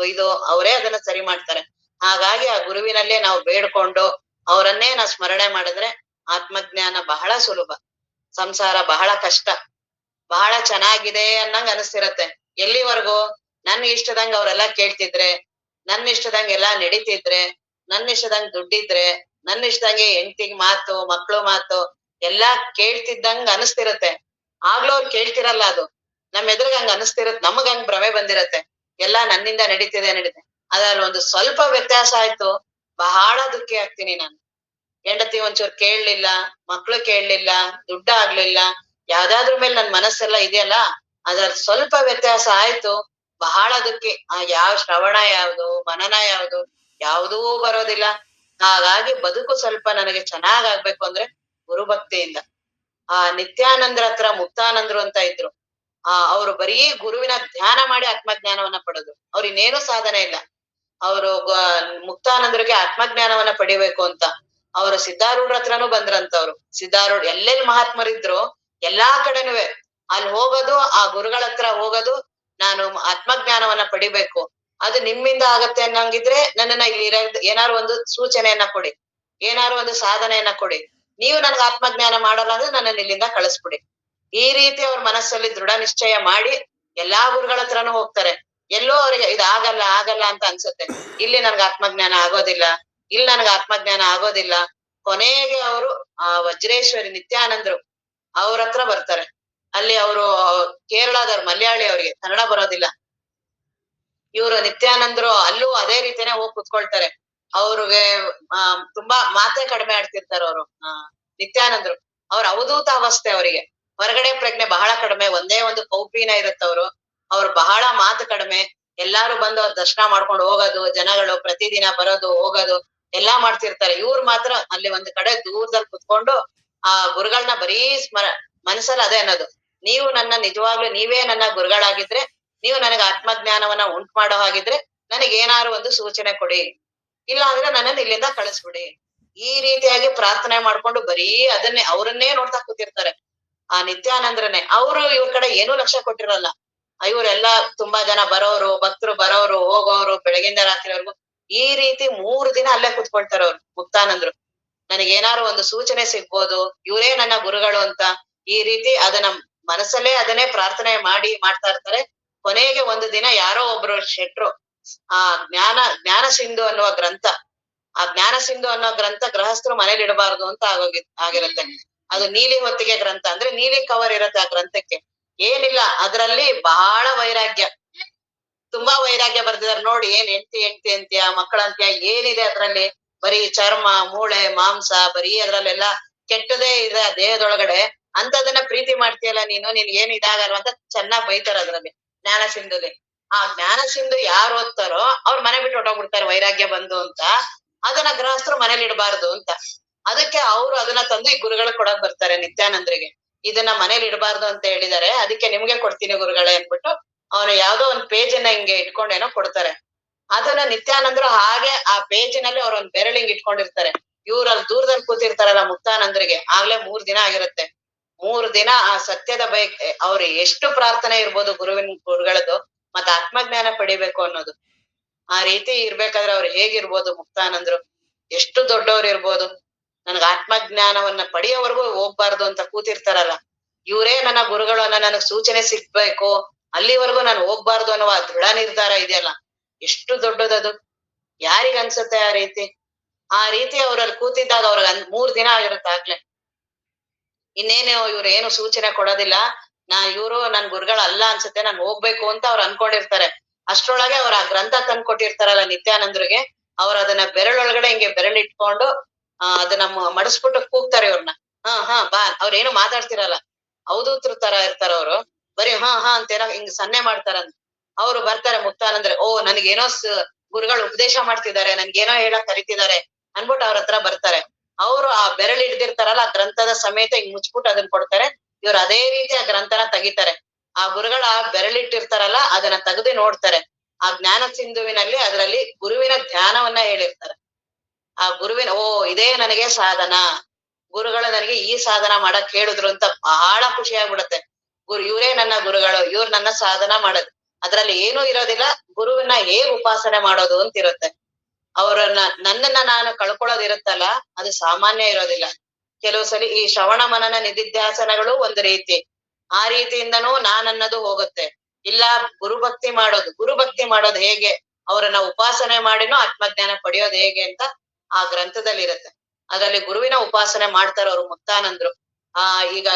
ಇದು ಅವರೇ ಅದನ್ನ ಸರಿ ಮಾಡ್ತಾರೆ. ಹಾಗಾಗಿ ಆ ಗುರುವಿನಲ್ಲೇ ನಾವು ಬೇಡ್ಕೊಂಡು ಅವರನ್ನೇ ನಾವು ಸ್ಮರಣೆ ಮಾಡಿದ್ರೆ ಆತ್ಮಜ್ಞಾನ ಬಹಳ ಸುಲಭ, ಸಂಸಾರ ಬಹಳ ಕಷ್ಟ. ಬಹಳ ಚೆನ್ನಾಗಿದೆ ಅನ್ನಂಗ್ ಅನಿಸ್ತಿರತ್ತೆ. ಎಲ್ಲಿವರೆಗೂ? ನನ್ ಇಷ್ಟದಂಗ ಅವ್ರೆಲ್ಲಾ ಕೇಳ್ತಿದ್ರೆ, ನನ್ನ ಇಷ್ಟದಂಗೆ ಎಲ್ಲಾ ನಡೀತಿದ್ರೆ, ನನ್ನ ಇಷ್ಟದಂಗ್ ದುಡ್ಡಿದ್ರೆ, ನನ್ನ ಇಷ್ಟದಂಗೆ ಹೆಂಡ್ತಿಗ್ ಮಾತು ಮಕ್ಳು ಮಾತು ಎಲ್ಲಾ ಕೇಳ್ತಿದ್ದಂಗ ಅನಿಸ್ತಿರತ್ತೆ. ಆಗ್ಲೂ ಅವ್ರು ಕೇಳ್ತಿರಲ್ಲ. ಅದು ನಮ್ ಎದುರ್ಗ ಹಂಗ ಅನಿಸ್ತಿರತ್, ನಮಗ್ ಹಂಗ್ ಭ್ರಮೆ ಬಂದಿರತ್ತೆ. ಎಲ್ಲಾ ನನ್ನಿಂದ ನಡೀತಿದೆ. ಅದ್ರಲ್ಲಿ ಒಂದು ಸ್ವಲ್ಪ ವ್ಯತ್ಯಾಸ ಆಯ್ತು, ಬಹಳ ದುಃಖಿ ಆಗ್ತೀನಿ ನಾನು. ಹೆಂಡತಿ ಒಂಚೂರು ಕೇಳಲಿಲ್ಲ, ಮಕ್ಳು ಕೇಳಲಿಲ್ಲ, ದುಡ್ಡು ಆಗ್ಲಿಲ್ಲ, ಯಾವ್ದಾದ್ರ ಮೇಲೆ ನನ್ ಮನಸ್ಸೆಲ್ಲ ಇದೆಯಲ್ಲ, ಅದ್ರಲ್ಲಿ ಸ್ವಲ್ಪ ವ್ಯತ್ಯಾಸ ಆಯ್ತು, ಬಹಳ ದುಃಖಿ. ಯಾವ ಶ್ರವಣ ಯಾವ್ದು, ಮನನ ಯಾವ್ದು, ಯಾವುದೂ ಬರೋದಿಲ್ಲ. ಹಾಗಾಗಿ ಬದುಕು ಸ್ವಲ್ಪ ನನಗೆ ಚೆನ್ನಾಗಾಗ್ಬೇಕು ಅಂದ್ರೆ ಗುರುಭಕ್ತಿಯಿಂದ. ನಿತ್ಯಾನಂದ್ರ ಹತ್ರ ಮುಕ್ತಾನಂದ್ರು ಅಂತ ಇದ್ರು. ಅವ್ರು ಬರೀ ಗುರುವಿನ ಧ್ಯಾನ ಮಾಡಿ ಆತ್ಮಜ್ಞಾನವನ್ನ ಪಡೆದು, ಅವ್ರು ಇನ್ನೇನು ಸಾಧನೆ ಇಲ್ಲ. ಅವರು ಮುಕ್ತಾನಂದರಿಗೆ ಆತ್ಮಜ್ಞಾನವನ್ನ ಪಡಿಬೇಕು ಅಂತ ಅವರು ಸಿದ್ಧಾರೂಢರ ಹತ್ರನೂ ಬಂದ್ರಂತವ್ರು. ಸಿದ್ಧಾರೂಢ ಎಲ್ಲೆಲ್ಲಿ ಮಹಾತ್ಮರಿದ್ರು ಎಲ್ಲಾ ಕಡೆನುವೆ ಅಲ್ಲಿ ಹೋಗೋದು, ಆ ಗುರುಗಳ ಹತ್ರ ಹೋಗೋದು, ನಾನು ಆತ್ಮಜ್ಞಾನವನ್ನ ಪಡಿಬೇಕು, ಅದು ನಿಮ್ಮಿಂದ ಆಗತ್ತೆ ಅನ್ನಂಗಿದ್ರೆ ನನ್ನನ್ನ ಇಲ್ಲಿ ಏನಾರು ಒಂದು ಸೂಚನೆಯನ್ನ ಕೊಡಿ, ಏನಾರು ಒಂದು ಸಾಧನೆಯನ್ನ ಕೊಡಿ. ನೀವು ನನ್ಗೆ ಆತ್ಮಜ್ಞಾನ ಮಾಡಲ್ಲ ಅಂದ್ರೆ ನನ್ನನ್ನು ಇಲ್ಲಿಂದ ಕಳಿಸ್ಬಿಡಿ. ಈ ರೀತಿ ಅವ್ರ ಮನಸ್ಸಲ್ಲಿ ದೃಢ ನಿಶ್ಚಯ ಮಾಡಿ ಎಲ್ಲಾ ಗುರುಗಳ ಹತ್ರನೂ ಹೋಗ್ತಾರೆ. ಎಲ್ಲೋ ಅವ್ರಿಗೆ ಇದು ಆಗಲ್ಲ ಆಗಲ್ಲ ಅಂತ ಅನ್ಸುತ್ತೆ. ಇಲ್ಲಿ ನನ್ಗೆ ಆತ್ಮಜ್ಞಾನ ಆಗೋದಿಲ್ಲ, ಇಲ್ಲಿ ನನ್ಗೆ ಆತ್ಮಜ್ಞಾನ ಆಗೋದಿಲ್ಲ. ಕೊನೆಗೆ ಅವರು ವಜ್ರೇಶ್ವರಿ ನಿತ್ಯಾನಂದ್ರು ಅವ್ರ ಹತ್ರ ಬರ್ತಾರೆ. ಅಲ್ಲಿ ಅವರು ಕೇರಳದವ್ರು, ಮಲಯಾಳಿ, ಅವ್ರಿಗೆ ಕನ್ನಡ ಬರೋದಿಲ್ಲ. ಇವರು ನಿತ್ಯಾನಂದ್ರು ಅಲ್ಲೂ ಅದೇ ರೀತಿನೇ ಹೋಗಿ ಕುತ್ಕೊಳ್ತಾರೆ. ಅವ್ರಿಗೆ ತುಂಬಾ ಮಾತೇ ಕಡಿಮೆ ಆಡ್ತಿರ್ತಾರೆ ಅವರು. ನಿತ್ಯಾನಂದ್ರು ಅವ್ರ ಅವಧೂತ ಅವಸ್ಥೆ ಅವರಿಗೆ. ಹೊರಗಡೆ ಪ್ರಜ್ಞೆ ಬಹಳ ಕಡಿಮೆ, ಒಂದೇ ಒಂದು ಕೌಪೀನ ಇರುತ್ತವ್ರು. ಅವ್ರು ಬಹಳ ಮಾತು ಕಡಿಮೆ. ಎಲ್ಲಾರು ಬಂದು ಅವ್ರ ದರ್ಶನ ಮಾಡ್ಕೊಂಡು ಹೋಗೋದು, ಜನಗಳು ಪ್ರತಿದಿನ ಬರೋದು ಹೋಗೋದು ಎಲ್ಲಾ ಮಾಡ್ತಿರ್ತಾರೆ. ಇವ್ರು ಮಾತ್ರ ಅಲ್ಲಿ ಒಂದ್ ಕಡೆ ದೂರದಲ್ಲಿ ಕುತ್ಕೊಂಡು ಆ ಗುರುಗಳನ್ನ ಬರೀ ಮನಸ್ಸಲ್ಲಿ ಅದೇ ಅನ್ನೋದು, ನೀವು ನನ್ನ ನಿಜವಾಗ್ಲೂ ನೀವೇ ನನ್ನ ಗುರುಗಳಾಗಿದ್ರೆ ನೀವು ನನಗೆ ಆತ್ಮಜ್ಞಾನವನ್ನ ಉಂಟು ಮಾಡೋ ಹಾಗಿದ್ರೆ ನನಗೆ ಏನಾದ್ರು ಒಂದು ಸೂಚನೆ ಕೊಡಿ, ಇಲ್ಲ ಅಂದ್ರೆ ನನ್ನನ್ನು ಇಲ್ಲಿಂದ ಕಳಿಸ್ಬಿಡಿ. ಈ ರೀತಿಯಾಗಿ ಪ್ರಾರ್ಥನೆ ಮಾಡ್ಕೊಂಡು ಬರೀ ಅದನ್ನೇ ಅವ್ರನ್ನೇ ನೋಡ್ತಾ ಕೂತಿರ್ತಾರೆ. ಆ ನಿತ್ಯಾನಂದ್ರನೇ ಅವ್ರು ಇವ್ರ ಕಡೆ ಏನೂ ಲಕ್ಷ್ಯ ಕೊಟ್ಟಿರಲ್ಲ. ಇವರೆಲ್ಲಾ ತುಂಬಾ ಜನ ಬರೋರು, ಭಕ್ತರು ಬರೋರು ಹೋಗೋರು ಬೆಳಗಿಂದ ರಾತ್ರಿವರೆಗೂ ಈ ರೀತಿ 3 ದಿನ ಅಲ್ಲೇ ಕುತ್ಕೊಳ್ತಾರೆ ಅವ್ರು ಮುಕ್ತಾನಂದ್ರು. ನನಗೇನಾದ್ರು ಒಂದು ಸೂಚನೆ ಸಿಗ್ಬೋದು, ಇವರೇ ನನ್ನ ಗುರುಗಳು ಅಂತ ಈ ರೀತಿ ಅದನ್ನ ಮನಸ್ಸಲ್ಲೇ ಅದನ್ನೇ ಪ್ರಾರ್ಥನೆ ಮಾಡ್ತಾ ಇರ್ತಾರೆ. ಕೊನೆಗೆ ಒಂದು ದಿನ ಯಾರೋ ಒಬ್ರು ಶೆಟ್ರು ಆ ಜ್ಞಾನ ಸಿಂಧು ಅನ್ನುವ ಗ್ರಂಥ, ಆ ಜ್ಞಾನ ಸಿಂಧು ಅನ್ನೋ ಗ್ರಂಥ ಗೃಹಸ್ಥರು ಮನೇಲಿ ಇಡಬಾರ್ದು ಅಂತ ಆಗಿರುತ್ತೆ. ಅದು ನೀಲಿ ಹೊತ್ತಿಗೆ ಗ್ರಂಥ, ಅಂದ್ರೆ ನೀಲಿ ಕವರ್ ಇರುತ್ತೆ ಆ ಗ್ರಂಥಕ್ಕೆ. ಏನಿಲ್ಲ ಅದ್ರಲ್ಲಿ ಬಹಳ ವೈರಾಗ್ಯ, ತುಂಬಾ ವೈರಾಗ್ಯ ಬರ್ದಿದಾರೆ ನೋಡಿ. ಏನ್ ಹೆಂಡ್ತಿ ಅಂತ್ಯ ಮಕ್ಕಳಂತ್ಯ ಏನಿದೆ ಅದ್ರಲ್ಲಿ, ಬರೀ ಚರ್ಮ ಮೂಳೆ ಮಾಂಸ ಬರೀ ಅದ್ರಲ್ಲೆಲ್ಲ ಕೆಟ್ಟದೇ ಇದೆ ಆ ದೇಹದೊಳಗಡೆ. ಅಂತದನ್ನ ಪ್ರೀತಿ ಮಾಡ್ತೀಯಲ್ಲ ನೀನು, ನಿನ್ ಏನ್ ಇದಾಗಲ್ವ ಅಂತ ಚೆನ್ನಾಗ್ ಬೈತಾರ ಅದ್ರಲ್ಲಿ ಜ್ಞಾನ ಸಿಂಧುಲಿ. ಆ ಜ್ಞಾನ ಸಿಂಧು ಯಾರು ಓದ್ತಾರೋ ಅವ್ರ ಮನೆ ಬಿಟ್ಟು ಹೊಟ್ಟೋಗ್ಬಿಡ್ತಾರೆ ವೈರಾಗ್ಯ ಬಂದು ಅಂತ. ಅದನ್ನ ಗೃಹಸ್ಥರು ಮನೇಲಿ ಇಡಬಾರ್ದು ಅಂತ. ಅದಕ್ಕೆ ಅವ್ರು ಅದನ್ನ ತಂದು ಈ ಗುರುಗಳು ಕೊಡಕ್ ಬರ್ತಾರೆ ನಿತ್ಯಾನಂದ್ರಿಗೆ. ಇದನ್ನ ಮನೇಲಿ ಇಡಬಾರ್ದು ಅಂತ ಹೇಳಿದಾರೆ, ಅದಕ್ಕೆ ನಿಮ್ಗೆ ಕೊಡ್ತೀನಿ ಗುರುಗಳೇ ಅಂದ್ಬಿಟ್ಟು ಅವ್ರು ಯಾವ್ದೋ ಒಂದ್ ಪೇಜನ್ನ ಹಿಂಗೆ ಇಟ್ಕೊಂಡೇನೋ ಕೊಡ್ತಾರೆ. ಅದನ್ನ ನಿತ್ಯಾನಂದ್ರು ಹಾಗೆ ಆ ಪೇಜಿನಲ್ಲಿ ಅವ್ರ ಒಂದ್ ಬೆರಳಿಂಗ್ ಇಟ್ಕೊಂಡಿರ್ತಾರೆ. ಇವ್ರು ಅಲ್ಲಿ ದೂರದಲ್ಲಿ ಕೂತಿರ್ತಾರಲ್ಲ ಮುಕ್ತಾನಂದ್ರಿಗೆ ಆಗ್ಲೇ 3 ದಿನ ಆಗಿರುತ್ತೆ. 3 ದಿನ ಆ ಸತ್ಯದ ಬಯಕೆ ಅವ್ರು ಎಷ್ಟು ಪ್ರಾರ್ಥನೆ ಇರ್ಬೋದು ಗುರುಗಳದ್ದು, ಮತ್ತೆ ಆತ್ಮಜ್ಞಾನ ಪಡಿಬೇಕು ಅನ್ನೋದು. ಆ ರೀತಿ ಇರ್ಬೇಕಾದ್ರೆ ಅವ್ರು ಹೇಗಿರ್ಬೋದು ಮುಕ್ತಾನಂದ್ರು, ಎಷ್ಟು ದೊಡ್ಡವ್ರು ಇರ್ಬೋದು. ನನ್ಗ ಆತ್ಮಜ್ಞಾನವನ್ನ ಪಡೆಯೋವರೆಗೂ ಹೋಗ್ಬಾರ್ದು ಅಂತ ಕೂತಿರ್ತಾರಲ್ಲ, ಇವರೇ ನನ್ನ ಗುರುಗಳು ಅನ್ನೋ ನನಗ್ ಸೂಚನೆ ಸಿಗ್ಬೇಕು, ಅಲ್ಲಿವರೆಗೂ ನಾನು ಹೋಗ್ಬಾರ್ದು ಅನ್ನುವ ದೃಢ ನಿರ್ಧಾರ ಇದೆಯಲ್ಲ, ಎಷ್ಟು ದೊಡ್ಡದದು. ಯಾರಿಗ ಅನ್ಸುತ್ತೆ ಆ ರೀತಿ? ಆ ರೀತಿ ಅವ್ರಲ್ಲಿ ಕೂತಿದ್ದಾಗ ಅವ್ರಿಗೆ 3 ದಿನ ಆಗಿರುತ್ತೆ ಆಗ್ಲೇ. ಇನ್ನೇನು ಇವ್ರು ಏನು ಸೂಚನೆ ಕೊಡೋದಿಲ್ಲ, ಇವ್ರು ನನ್ ಗುರುಗಳಲ್ಲ ಅನ್ಸುತ್ತೆ, ನಾನ್ ಹೋಗ್ಬೇಕು ಅಂತ ಅವ್ರು ಅನ್ಕೊಂಡಿರ್ತಾರೆ. ಅಷ್ಟ್ರೊಳಗೆ ಅವ್ರ ಆ ಗ್ರಂಥ ತಂದ್ ಕೊಟ್ಟಿರ್ತಾರಲ್ಲ ನಿತ್ಯಾನಂದ್ರಿಗೆ, ಅವ್ರು ಅದನ್ನ ಬೆರಳೊಳಗಡೆ ಹಿಂಗೆ ಬೆರಳಿಟ್ಕೊಂಡು ಅದನ್ನ ಮಡಸ್ಬಿಟ್ಟು ಕೂಗ್ತಾರೆ ಇವ್ರನ್ನ. ಹಾ ಬಾ. ಅವ್ರೇನು ಮಾತಾಡ್ತಿರಲ್ಲ, ಅವಧೂತ್ರ ತರ ಇರ್ತಾರ ಅವ್ರು. ಬರೀ ಹಾ ಅಂತೇನೋ ಹಿಂಗ್ ಸನ್ನೆ ಮಾಡ್ತಾರಂತ. ಅವ್ರು ಬರ್ತಾರೆ ಮುಕ್ತಾನಂದ್ರೆ, ಓ ನನಗೇನೋ ಗುರುಗಳು ಉಪದೇಶ ಮಾಡ್ತಿದ್ದಾರೆ, ನನ್ಗೇನೋ ಹೇಳಕ್ ಕರಿತಿದ್ದಾರೆ ಅನ್ಬಿಟ್ಟು ಅವ್ರ ಹತ್ರ ಬರ್ತಾರೆ. ಅವ್ರು ಆ ಬೆರಳು ಹಿಡ್ದಿರ್ತಾರಲ್ಲ ಆ ಗ್ರಂಥದ ಸಮೇತ ಹಿಂಗ್ ಮುಚ್ಬಿಟ್ಟು ಅದನ್ನ ಕೊಡ್ತಾರೆ. ಇವ್ರು ಅದೇ ರೀತಿ ಆ ಗ್ರಂಥನ ತೆಗಿತಾರೆ. ಆ ಗುರುಗಳ ಬೆರಳಿಟ್ಟಿರ್ತಾರಲ್ಲ ಅದನ್ನ ತೆಗೆದು ನೋಡ್ತಾರೆ. ಆ ಜ್ಞಾನ ಸಿಂಧುವಿನಲ್ಲಿ ಅದರಲ್ಲಿ ಗುರುವಿನ ಧ್ಯಾನವನ್ನ ಹೇಳಿರ್ತಾರೆ. ಆ ಗುರುವಿನ ಇದೇ ನನಗೆ ಸಾಧನ, ಗುರುಗಳು ನನಗೆ ಈ ಸಾಧನ ಮಾಡಕ್ ಹೇಳಿದ್ರು ಅಂತ ಬಹಳ ಖುಷಿ ಆಗ್ಬಿಡತ್ತೆ. ಇವ್ರೇ ನನ್ನ ಗುರುಗಳು, ಇವ್ರು ನನ್ನ ಸಾಧನ ಮಾಡೋದು. ಅದ್ರಲ್ಲಿ ಏನೂ ಇರೋದಿಲ್ಲ, ಗುರುವನ್ನ ಹೇಗ್ ಉಪಾಸನೆ ಮಾಡೋದು ಅಂತ ಇರುತ್ತೆ. ನನ್ನನ್ನ ನಾನು ಕಳ್ಕೊಳ್ಳೋದಿರುತ್ತಲ್ಲ ಅದು ಸಾಮಾನ್ಯ ಇರೋದಿಲ್ಲ. ಕೆಲವು ಸಲಿ ಈ ಶ್ರವಣ ಮನನ ನಿಧಿಧ್ಯಾಸನಗಳು ಒಂದು ರೀತಿ, ಆ ರೀತಿಯಿಂದನೂ ನಾನನ್ನೋದು ಹೋಗುತ್ತೆ. ಇಲ್ಲ ಗುರುಭಕ್ತಿ ಮಾಡೋದು ಹೇಗೆ, ಅವರನ್ನ ಉಪಾಸನೆ ಮಾಡಿನೂ ಆತ್ಮಜ್ಞಾನ ಪಡೆಯೋದು ಹೇಗೆ ಅಂತ ಆ ಗ್ರಂಥದಲ್ಲಿ ಇರುತ್ತೆ. ಅದ್ರಲ್ಲಿ ಗುರುವಿನ ಉಪಾಸನೆ ಮಾಡ್ತಾರ ಅವ್ರು ಮುಕ್ತಾನಂದ್ರು. ಈಗ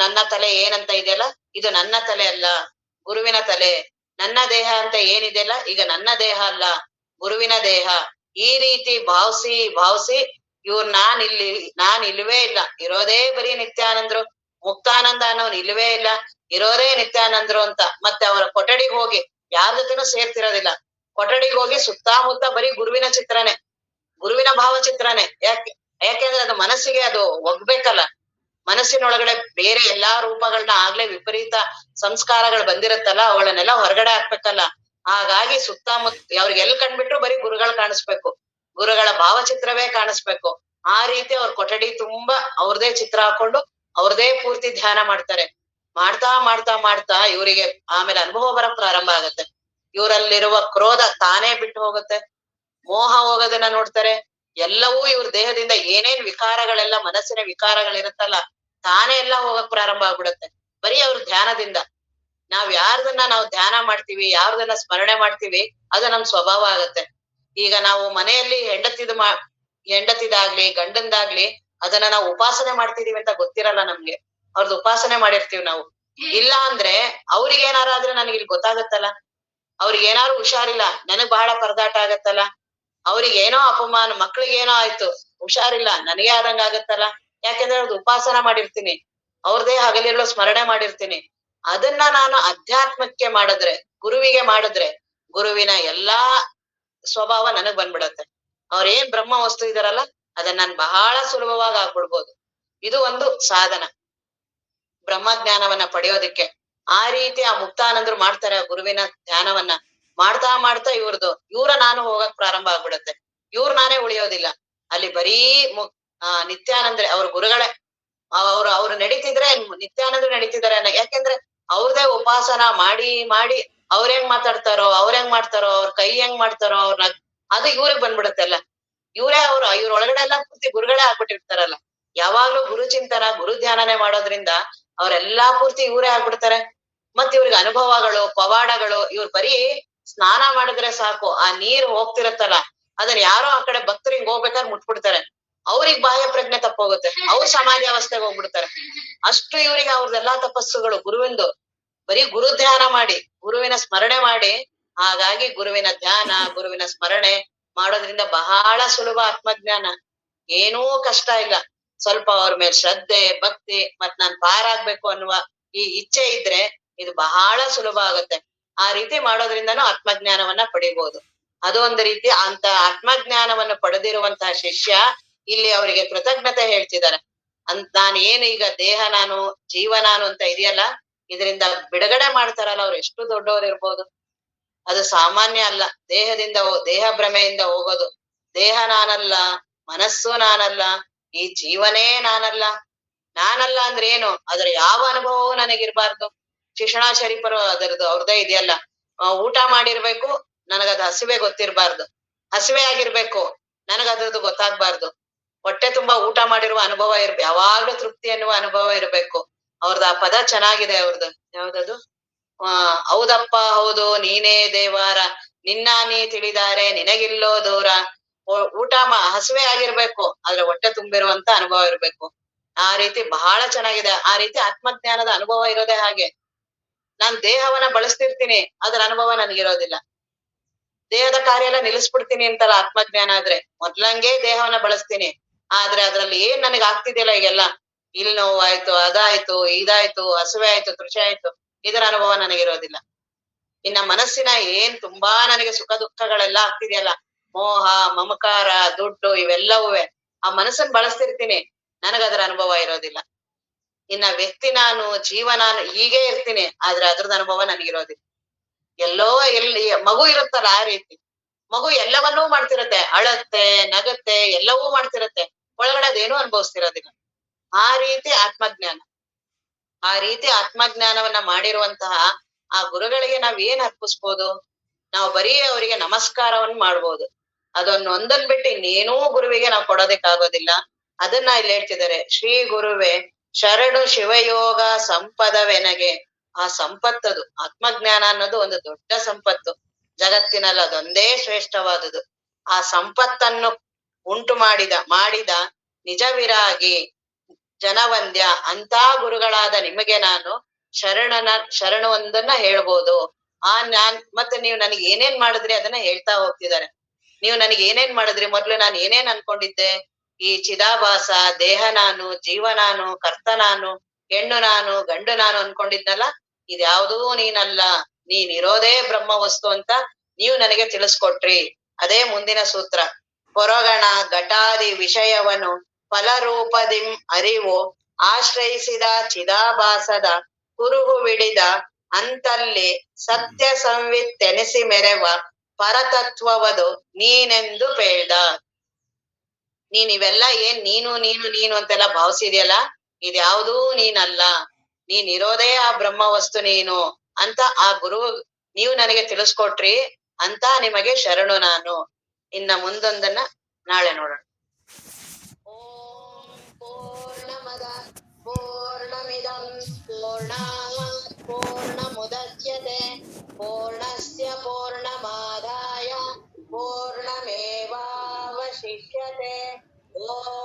ನನ್ನ ತಲೆ ಏನಂತ ಇದೆಯಲ್ಲ, ಇದು ನನ್ನ ತಲೆ ಅಲ್ಲ, ಗುರುವಿನ ತಲೆ. ನನ್ನ ದೇಹ ಅಂತ ಏನಿದೆಯಲ್ಲ, ಈಗ ನನ್ನ ದೇಹ ಅಲ್ಲ, ಗುರುವಿನ ದೇಹ. ಈ ರೀತಿ ಭಾವಿಸಿ ಇವ್ರು ನಾನ್ ಇಲ್ವೇ ಇಲ್ಲ, ಇರೋದೇ ಬರೀ ನಿತ್ಯಾನಂದ್ರು. ಮುಕ್ತಾನಂದ ಅನ್ನೋನ್ ಇಲ್ವೇ ಇಲ್ಲ, ಇರೋದೇ ನಿತ್ಯಾನಂದ್ರು ಅಂತ. ಮತ್ತೆ ಅವರ ಕೊಠಡಿಗೆ ಹೋಗಿ ಯಾರ ಜೊತೆನೂ ಸೇರ್ತಿರೋದಿಲ್ಲ. ಕೊಠಡಿಗೆ ಹೋಗಿ ಸುತ್ತಮುತ್ತ ಬರೀ ಗುರುವಿನ ಚಿತ್ರನೇ, ಗುರುವಿನ ಭಾವಚಿತ್ರನೇ. ಯಾಕೆಂದ್ರೆ ಅದು ಮನಸ್ಸಿಗೆ ಅದು ಒಗ್ಬೇಕಲ್ಲ. ಮನಸ್ಸಿನೊಳಗಡೆ ಬೇರೆ ಎಲ್ಲಾ ರೂಪಗಳನ್ನ ಆಗ್ಲೇ ವಿಪರೀತ ಸಂಸ್ಕಾರಗಳು ಬಂದಿರತ್ತಲ್ಲ, ಅವಳನ್ನೆಲ್ಲ ಹೊರಗಡೆ ಹಾಕ್ಬೇಕಲ್ಲ. ಹಾಗಾಗಿ ಸುತ್ತಮುತ್ತ ಅವ್ರಿಗೆ ಎಲ್ ಕಂಡ್ಬಿಟ್ರು ಬರೀ ಗುರುಗಳು ಕಾಣಿಸ್ಬೇಕು, ಗುರುಗಳ ಭಾವಚಿತ್ರವೇ ಕಾಣಿಸ್ಬೇಕು. ಆ ರೀತಿ ಅವ್ರ ಕೊಠಡಿ ತುಂಬಾ ಅವ್ರದೇ ಚಿತ್ರ ಹಾಕೊಂಡು ಅವ್ರದೇ ಪೂರ್ತಿ ಧ್ಯಾನ ಮಾಡ್ತಾರೆ. ಮಾಡ್ತಾ ಇವರಿಗೆ ಆಮೇಲೆ ಅನುಭವ ಬರಕ್ ಪ್ರಾರಂಭ ಆಗತ್ತೆ. ಇವರಲ್ಲಿರುವ ಕ್ರೋಧ ತಾನೇ ಬಿಟ್ಟು ಹೋಗುತ್ತೆ, ಮೋಹ ಹೋಗೋದನ್ನ ನೋಡ್ತಾರೆ. ಎಲ್ಲವೂ ಇವ್ರ ದೇಹದಿಂದ ಏನೇನ್ ವಿಕಾರಗಳೆಲ್ಲ ಮನಸ್ಸಿನ ವಿಕಾರಗಳಿರುತ್ತಲ್ಲ ತಾನೇ ಎಲ್ಲ ಹೋಗಕ್ ಪ್ರಾರಂಭ ಆಗ್ಬಿಡುತ್ತೆ ಬರೀ ಅವ್ರ ಧ್ಯಾನದಿಂದ. ಯಾರ್ದನ್ನ ನಾವು ಧ್ಯಾನ ಮಾಡ್ತೀವಿ, ಯಾರ್ದನ್ನ ಸ್ಮರಣೆ ಮಾಡ್ತೀವಿ, ಅದು ನಮ್ ಸ್ವಭಾವ ಆಗತ್ತೆ. ಈಗ ನಾವು ಮನೆಯಲ್ಲಿ ಹೆಂಡತಿದಾಗ್ಲಿ ಗಂಡಂದಾಗ್ಲಿ ಅದನ್ನ ನಾವು ಉಪಾಸನೆ ಮಾಡ್ತಿದೀವಿ ಅಂತ ಗೊತ್ತಿರಲ್ಲ ನಮ್ಗೆ. ಅವ್ರದ್ದು ಉಪಾಸನೆ ಮಾಡಿರ್ತೀವಿ ನಾವು. ಇಲ್ಲ ಅಂದ್ರೆ ಅವ್ರಿಗೇನಾರಾದ್ರೆ ನನಗೆ ಇಲ್ಲಿ ಗೊತ್ತಾಗತ್ತಲ್ಲ, ಅವ್ರಿಗೇನಾರು ಹುಷಾರಿಲ್ಲ, ನನಗ್ ಬಹಳ ಪರದಾಟ ಆಗತ್ತಲ್ಲ, ಅವ್ರಿಗೇನೋ ಅಪಮಾನ, ಮಕ್ಳಿಗೇನೋ ಆಯ್ತು, ಹುಷಾರಿಲ್ಲ, ನನಗೆ ಆದಂಗ ಆಗತ್ತಲ್ಲ. ಯಾಕೆಂದ್ರೆ ಅವ್ರದ್ದು ಉಪಾಸನ ಮಾಡಿರ್ತೀನಿ, ಅವ್ರದೇ ಹಗಲಿರುಳು ಸ್ಮರಣೆ ಮಾಡಿರ್ತೀನಿ. ಅದನ್ನ ನಾನು ಅಧ್ಯಾತ್ಮಕ್ಕೆ ಮಾಡಿದ್ರೆ, ಗುರುವಿಗೆ ಮಾಡಿದ್ರೆ, ಗುರುವಿನ ಎಲ್ಲಾ ಸ್ವಭಾವ ನನಗ್ ಬಂದ್ಬಿಡತ್ತೆ. ಅವ್ರೇನ್ ಬ್ರಹ್ಮ ವಸ್ತು ಇದಾರಲ್ಲ ಅದನ್ನ ನಾನ್ ಬಹಳ ಸುಲಭವಾಗಿ ಆಗ್ಬಿಡ್ಬೋದು. ಇದು ಒಂದು ಸಾಧನ ಬ್ರಹ್ಮಜ್ಞಾನವನ್ನ ಪಡೆಯೋದಿಕ್ಕೆ. ಆ ರೀತಿ ಆ ಮುಕ್ತಾನಂದ್ರು ಮಾಡ್ತಾರೆ ಆ ಗುರುವಿನ ಧ್ಯಾನವನ್ನ. ಮಾಡ್ತಾ ಮಾಡ್ತಾ ಇವ್ರ ನಾನು ಹೋಗಕ್ ಪ್ರಾರಂಭ ಆಗ್ಬಿಡತ್ತೆ. ನಾನೇ ಉಳಿಯೋದಿಲ್ಲ. ಅಲ್ಲಿ ಬರೀ ನಿತ್ಯಾನಂದ್ರೆ ಅವ್ರ ಗುರುಗಳೇ ಅವ್ರು ನಡೀತಿದ್ರೆ ನಿತ್ಯಾನಂದ್ರು ನಡೀತಿದಾರೆ ಯಾಕೆಂದ್ರೆ ಅವ್ರದೇ ಉಪಾಸನ ಮಾಡಿ ಮಾಡಿ ಅವ್ರ್ ಹೆಂಗ್ ಮಾತಾಡ್ತಾರೋ ಹೆಂಗ್ ಮಾಡ್ತಾರೋ ಅವ್ರ ಕೈ ಹೆಂಗ್ ಮಾಡ್ತಾರೋ ಅದು ಇವ್ರಿಗ್ ಬಂದ್ಬಿಡತ್ತೆಲ್ಲ. ಇವ್ರ ಒಳಗಡೆ ಎಲ್ಲ ಪೂರ್ತಿ ಗುರುಗಳೇ ಆಗ್ಬಿಟ್ಟಿರ್ತಾರಲ್ಲ. ಯಾವಾಗ್ಲೂ ಗುರು ಚಿಂತನ ಗುರು ಧ್ಯಾನನೇ ಮಾಡೋದ್ರಿಂದ ಅವ್ರೆಲ್ಲಾ ಪೂರ್ತಿ ಇವರೇ ಆಗ್ಬಿಡ್ತಾರೆ. ಮತ್ ಇವ್ರಿಗೆ ಅನುಭವಗಳು ಪವಾಡಗಳು ಇವ್ರು ಬರೀ ಸ್ನಾನ ಮಾಡಿದ್ರೆ ಸಾಕು ಆ ನೀರು ಹೋಗ್ತಿರತ್ತಲ್ಲ ಅದನ್ನ ಯಾರೋ ಆ ಕಡೆ ಭಕ್ತರು ಹಿಂಗ್ ಹೋಗ್ಬೇಕಾದ್ರೆ ಮುಟ್ಬಿಡ್ತಾರೆ. ಅವ್ರಿಗ್ ಬಾಹ್ಯ ಪ್ರಜ್ಞೆ ತಪ್ಪೋಗುತ್ತೆ. ಅವ್ರ ಸಮಾಧಿ ಅವಸ್ಥೆಗೆ ಹೋಗ್ಬಿಡ್ತಾರೆ. ಅಷ್ಟು ಇವ್ರಿಗೆ ಅವ್ರದೆಲ್ಲಾ ತಪಸ್ಸುಗಳು ಗುರುವಿಂದು ಬರೀ ಗುರು ಧ್ಯಾನ ಮಾಡಿ ಗುರುವಿನ ಸ್ಮರಣೆ ಮಾಡಿ. ಹಾಗಾಗಿ ಗುರುವಿನ ಧ್ಯಾನ ಗುರುವಿನ ಸ್ಮರಣೆ ಮಾಡೋದ್ರಿಂದ ಬಹಳ ಸುಲಭ ಆತ್ಮಜ್ಞಾನ. ಏನೂ ಕಷ್ಟ ಇಲ್ಲ. ಸ್ವಲ್ಪ ಅವ್ರ ಮೇಲೆ ಶ್ರದ್ಧೆ ಭಕ್ತಿ ಮತ್ ನಾನ್ ಪಾರಾಗ್ಬೇಕು ಅನ್ನುವ ಈ ಇಚ್ಛೆ ಇದ್ರೆ ಇದು ಬಹಳ ಸುಲಭ ಆಗುತ್ತೆ. ಆ ರೀತಿ ಮಾಡೋದ್ರಿಂದನೂ ಆತ್ಮಜ್ಞಾನವನ್ನ ಪಡಿಬಹುದು. ಅದು ಒಂದು ರೀತಿ ಅಂತ ಆತ್ಮಜ್ಞಾನವನ್ನು ಪಡೆದಿರುವಂತಹ ಶಿಷ್ಯ ಇಲ್ಲಿ ಅವರಿಗೆ ಕೃತಜ್ಞತೆ ಹೇಳ್ತಿದ್ದಾರೆ. ನಾನ್ ಏನು ಈಗ ದೇಹ ನಾನು ಜೀವ ನಾನು ಅಂತ ಇದೆಯಲ್ಲ ಇದರಿಂದ ಬಿಡುಗಡೆ ಮಾಡ್ತಾರಲ್ಲ ಅವ್ರು ಎಷ್ಟು ದೊಡ್ಡವ್ರು ಇರ್ಬೋದು. ಅದು ಸಾಮಾನ್ಯ ಅಲ್ಲ. ದೇಹ ಭ್ರಮೆಯಿಂದ ಹೋಗೋದು. ದೇಹ ನಾನಲ್ಲ ಮನಸ್ಸು ನಾನಲ್ಲ ಈ ಜೀವನೇ ನಾನಲ್ಲ ಅಂದ್ರೆ ಏನು ಅದ್ರ ಯಾವ ಅನುಭವವೂ ನನಗಿರ್ಬಾರ್ದು. ಶಿಕ್ಷಣ ಶರೀಫರು ಅವ್ರದೇ ಇದೆಯಲ್ಲ ಊಟ ಮಾಡಿರ್ಬೇಕು ನನಗದ್ ಹಸಿವೆ ಗೊತ್ತಿರ್ಬಾರ್ದು. ಹಸಿವೆ ಆಗಿರ್ಬೇಕು ನನಗದ್ರದ್ದು ಗೊತ್ತಾಗ್ಬಾರ್ದು. ಹೊಟ್ಟೆ ತುಂಬಾ ಊಟ ಮಾಡಿರುವ ಅನುಭವ ಯಾವಾಗ್ಲೂ ತೃಪ್ತಿ ಅನ್ನುವ ಅನುಭವ ಇರ್ಬೇಕು. ಅವ್ರದ್ದು ಆ ಪದ ಚೆನ್ನಾಗಿದೆ ಅವ್ರದ್ದು. ಯಾವ್ದದು ಹೌದಪ್ಪ ಹೌದು ನೀನೇ ದೇವಾರ ನಿನ್ನ ನೀ ತಿಳಿದಾರೆ ನಿನಗಿಲ್ಲೋ ದೂರ. ಊಟ ಹಸಿವೆ ಆಗಿರ್ಬೇಕು ಆದ್ರೆ ಹೊಟ್ಟೆ ತುಂಬಿರುವಂತ ಅನುಭವ ಇರ್ಬೇಕು. ಆ ರೀತಿ ಬಹಳ ಚೆನ್ನಾಗಿದೆ. ಆ ರೀತಿ ಆತ್ಮಜ್ಞಾನದ ಅನುಭವ ಇರೋದೇ ಹಾಗೆ. ನಾನ್ ದೇಹವನ್ನ ಬಳಸ್ತಿರ್ತೀನಿ ಅದ್ರ ಅನುಭವ ನನ್ಗಿರೋದಿಲ್ಲ. ದೇಹದ ಕಾರ್ಯ ಎಲ್ಲ ನಿಲ್ಲಿಸ್ಬಿಡ್ತೀನಿ ಅಂತಲ್ಲ ಆತ್ಮಜ್ಞಾನ ಆದ್ರೆ. ಮೊದ್ಲಂಗೆ ದೇಹವನ್ನ ಬಳಸ್ತೀನಿ ಆದ್ರೆ ಅದ್ರಲ್ಲಿ ಏನ್ ನನಗ್ ಆಗ್ತಿದ್ಯಲ್ಲ ಈಗೆಲ್ಲ ಇಲ್ಲಿ ನೋವಾಯ್ತು ಅದಾಯ್ತು ಇದಾಯ್ತು ಹಸುವೆ ಆಯ್ತು ತೃಷೆ ಆಯ್ತು ಇದರ ಅನುಭವ ನನಗಿರೋದಿಲ್ಲ. ಇನ್ನ ಮನಸ್ಸಿನ ಏನ್ ತುಂಬಾ ನನಗೆ ಸುಖ ದುಃಖಗಳೆಲ್ಲ ಆಗ್ತಿದೆಯಲ್ಲ ಮೋಹ ಮಮಕಾರ ದುಡ್ಡು ಇವೆಲ್ಲವುವೆ ಆ ಮನಸ್ಸನ್ ಬಳಸ್ತಿರ್ತೀನಿ ನನಗದರ ಅನುಭವ ಇರೋದಿಲ್ಲ. ಇನ್ನ ವ್ಯಕ್ತಿ ನಾನು ಜೀವ ನಾನು ಹೀಗೆ ಇರ್ತೀನಿ ಆದ್ರೆ ಅದ್ರದ್ ಅನುಭವ ನನಗಿರೋದಿಲ್ಲ. ಎಲ್ಲೋ ಎಲ್ಲಿ ಮಗು ಇರುತ್ತಲ್ಲ ಆ ರೀತಿ ಮಗು ಎಲ್ಲವನ್ನೂ ಮಾಡ್ತಿರತ್ತೆ ಅಳತ್ತೆ ನಗತ್ತೆ ಎಲ್ಲವೂ ಮಾಡ್ತಿರತ್ತೆ ಒಳಗಡೆ ಅದೇನೂ ಅನುಭವಿಸ್ತಿರೋದಿಲ್ಲ. ಆ ರೀತಿ ಆತ್ಮಜ್ಞಾನವನ್ನ ಮಾಡಿರುವಂತಹ ಆ ಗುರುಗಳಿಗೆ ನಾವ್ ಏನ್ ಅರ್ಪಿಸ್ಬೋದು. ನಾವು ಬರೀ ಅವರಿಗೆ ನಮಸ್ಕಾರವನ್ನು ಮಾಡ್ಬೋದು. ಒಂದನ್ ಬಿಟ್ಟು ಇನ್ನೇನೂ ಗುರುವಿಗೆ ನಾವು ಕೊಡೋದಕ್ಕಾಗೋದಿಲ್ಲ. ಅದನ್ನ ಇಲ್ಲಿ ಹೇಳ್ತಿದ್ದಾರೆ ಶ್ರೀ ಗುರುವೆ ಶರಣು ಶಿವಯೋಗ ಸಂಪದವೆನಗೆ. ಆ ಸಂಪತ್ತದು ಆತ್ಮಜ್ಞಾನ ಅನ್ನೋದು ಒಂದು ದೊಡ್ಡ ಸಂಪತ್ತು. ಜಗತ್ತಿನಲ್ಲಿ ಅದೊಂದೇ ಶ್ರೇಷ್ಠವಾದುದು. ಆ ಸಂಪತ್ತನ್ನು ಉಂಟು ಮಾಡಿದ ನಿಜವಿರಾಗಿ ಜನವಂದ್ಯ ಅಂತ ಗುರುಗಳಾದ ನಿಮಗೆ ನಾನು ಶರಣು ಒಂದನ್ನ ಹೇಳ್ಬೋದು. ಮತ್ತೆ ನೀವು ನನಗೆ ಏನೇನ್ ಮಾಡಿದ್ರಿ ಅದನ್ನ ಹೇಳ್ತಾ ಹೋಗ್ತಿದ್ದಾರೆ. ನೀವು ನನಗೆ ಏನೇನ್ ಮಾಡಿದ್ರಿ ಮೊದ್ಲು ನಾನು ಏನೇನ್ ಅನ್ಕೊಂಡಿದ್ದೆ ಈ ಚಿದಾಭಾಸ ದೇಹ ನಾನು ಜೀವ ನಾನು ಕರ್ತ ನಾನು ಹೆಣ್ಣು ನಾನು ಗಂಡು ನಾನು ಅನ್ಕೊಂಡಿದ್ನಲ್ಲ ಇದ್ಯಾವುದೂ ನೀನಲ್ಲ ನೀನಿರೋದೇ ಬ್ರಹ್ಮ ವಸ್ತು ಅಂತ ನೀವು ನನಗೆ ತಿಳಿಸ್ಕೊಟ್ರಿ. ಅದೇ ಮುಂದಿನ ಸೂತ್ರ. ಹೊರಗಣ ಘಟಾದಿ ವಿಷಯವನ್ನು ಫಲರೂಪದಿಂ ಅರಿವು ಆಶ್ರಯಿಸಿದ ಚಿದಾಭಾಸದ ಕುರುಹು ವಿಡಿದ ಅಂತಲ್ಲಿ ಸತ್ಯ ಸಂವಿತ್ತೆನಿಸಿ ಮೆರೆವ ಪರತತ್ವವದು ನೀನೆಂದು ಪೇಳ್ದ. ಇವೆಲ್ಲ ಏನ್ ನೀನು ಅಂತೆಲ್ಲ ಭಾವಿಸಿದ್ಯಲ್ಲ ಇದ್ಯಾವುದೂ ನೀನಲ್ಲ ನೀನಿರೋದೇ ಆ ಬ್ರಹ್ಮ ವಸ್ತು ನೀನು ಅಂತ ಆ ಗುರು ನೀವು ನನಗೆ ತಿಳಿಸ್ಕೊಟ್ರಿ ಅಂತ ನಿಮಗೆ ಶರಣು ನಾನು. ಇನ್ನ ಮುಂದೊಂದನ್ನ ನಾಳೆ ನೋಡೋಣ. ಓಂ ಪೂರ್ಣಮದ ಪೂರ್ಣಮಿದಂ ಪೂರ್ಣಾತ್ ಪೂರ್ಣಮುದಚ್ಯತೆ ಪೂರ್ಣಸ್ಯ ಪೂರ್ಣಮಾದಾಯ ಪೂರ್ಣಮೇವಾವಶಿಷ್ಯತೆ. ಓಂ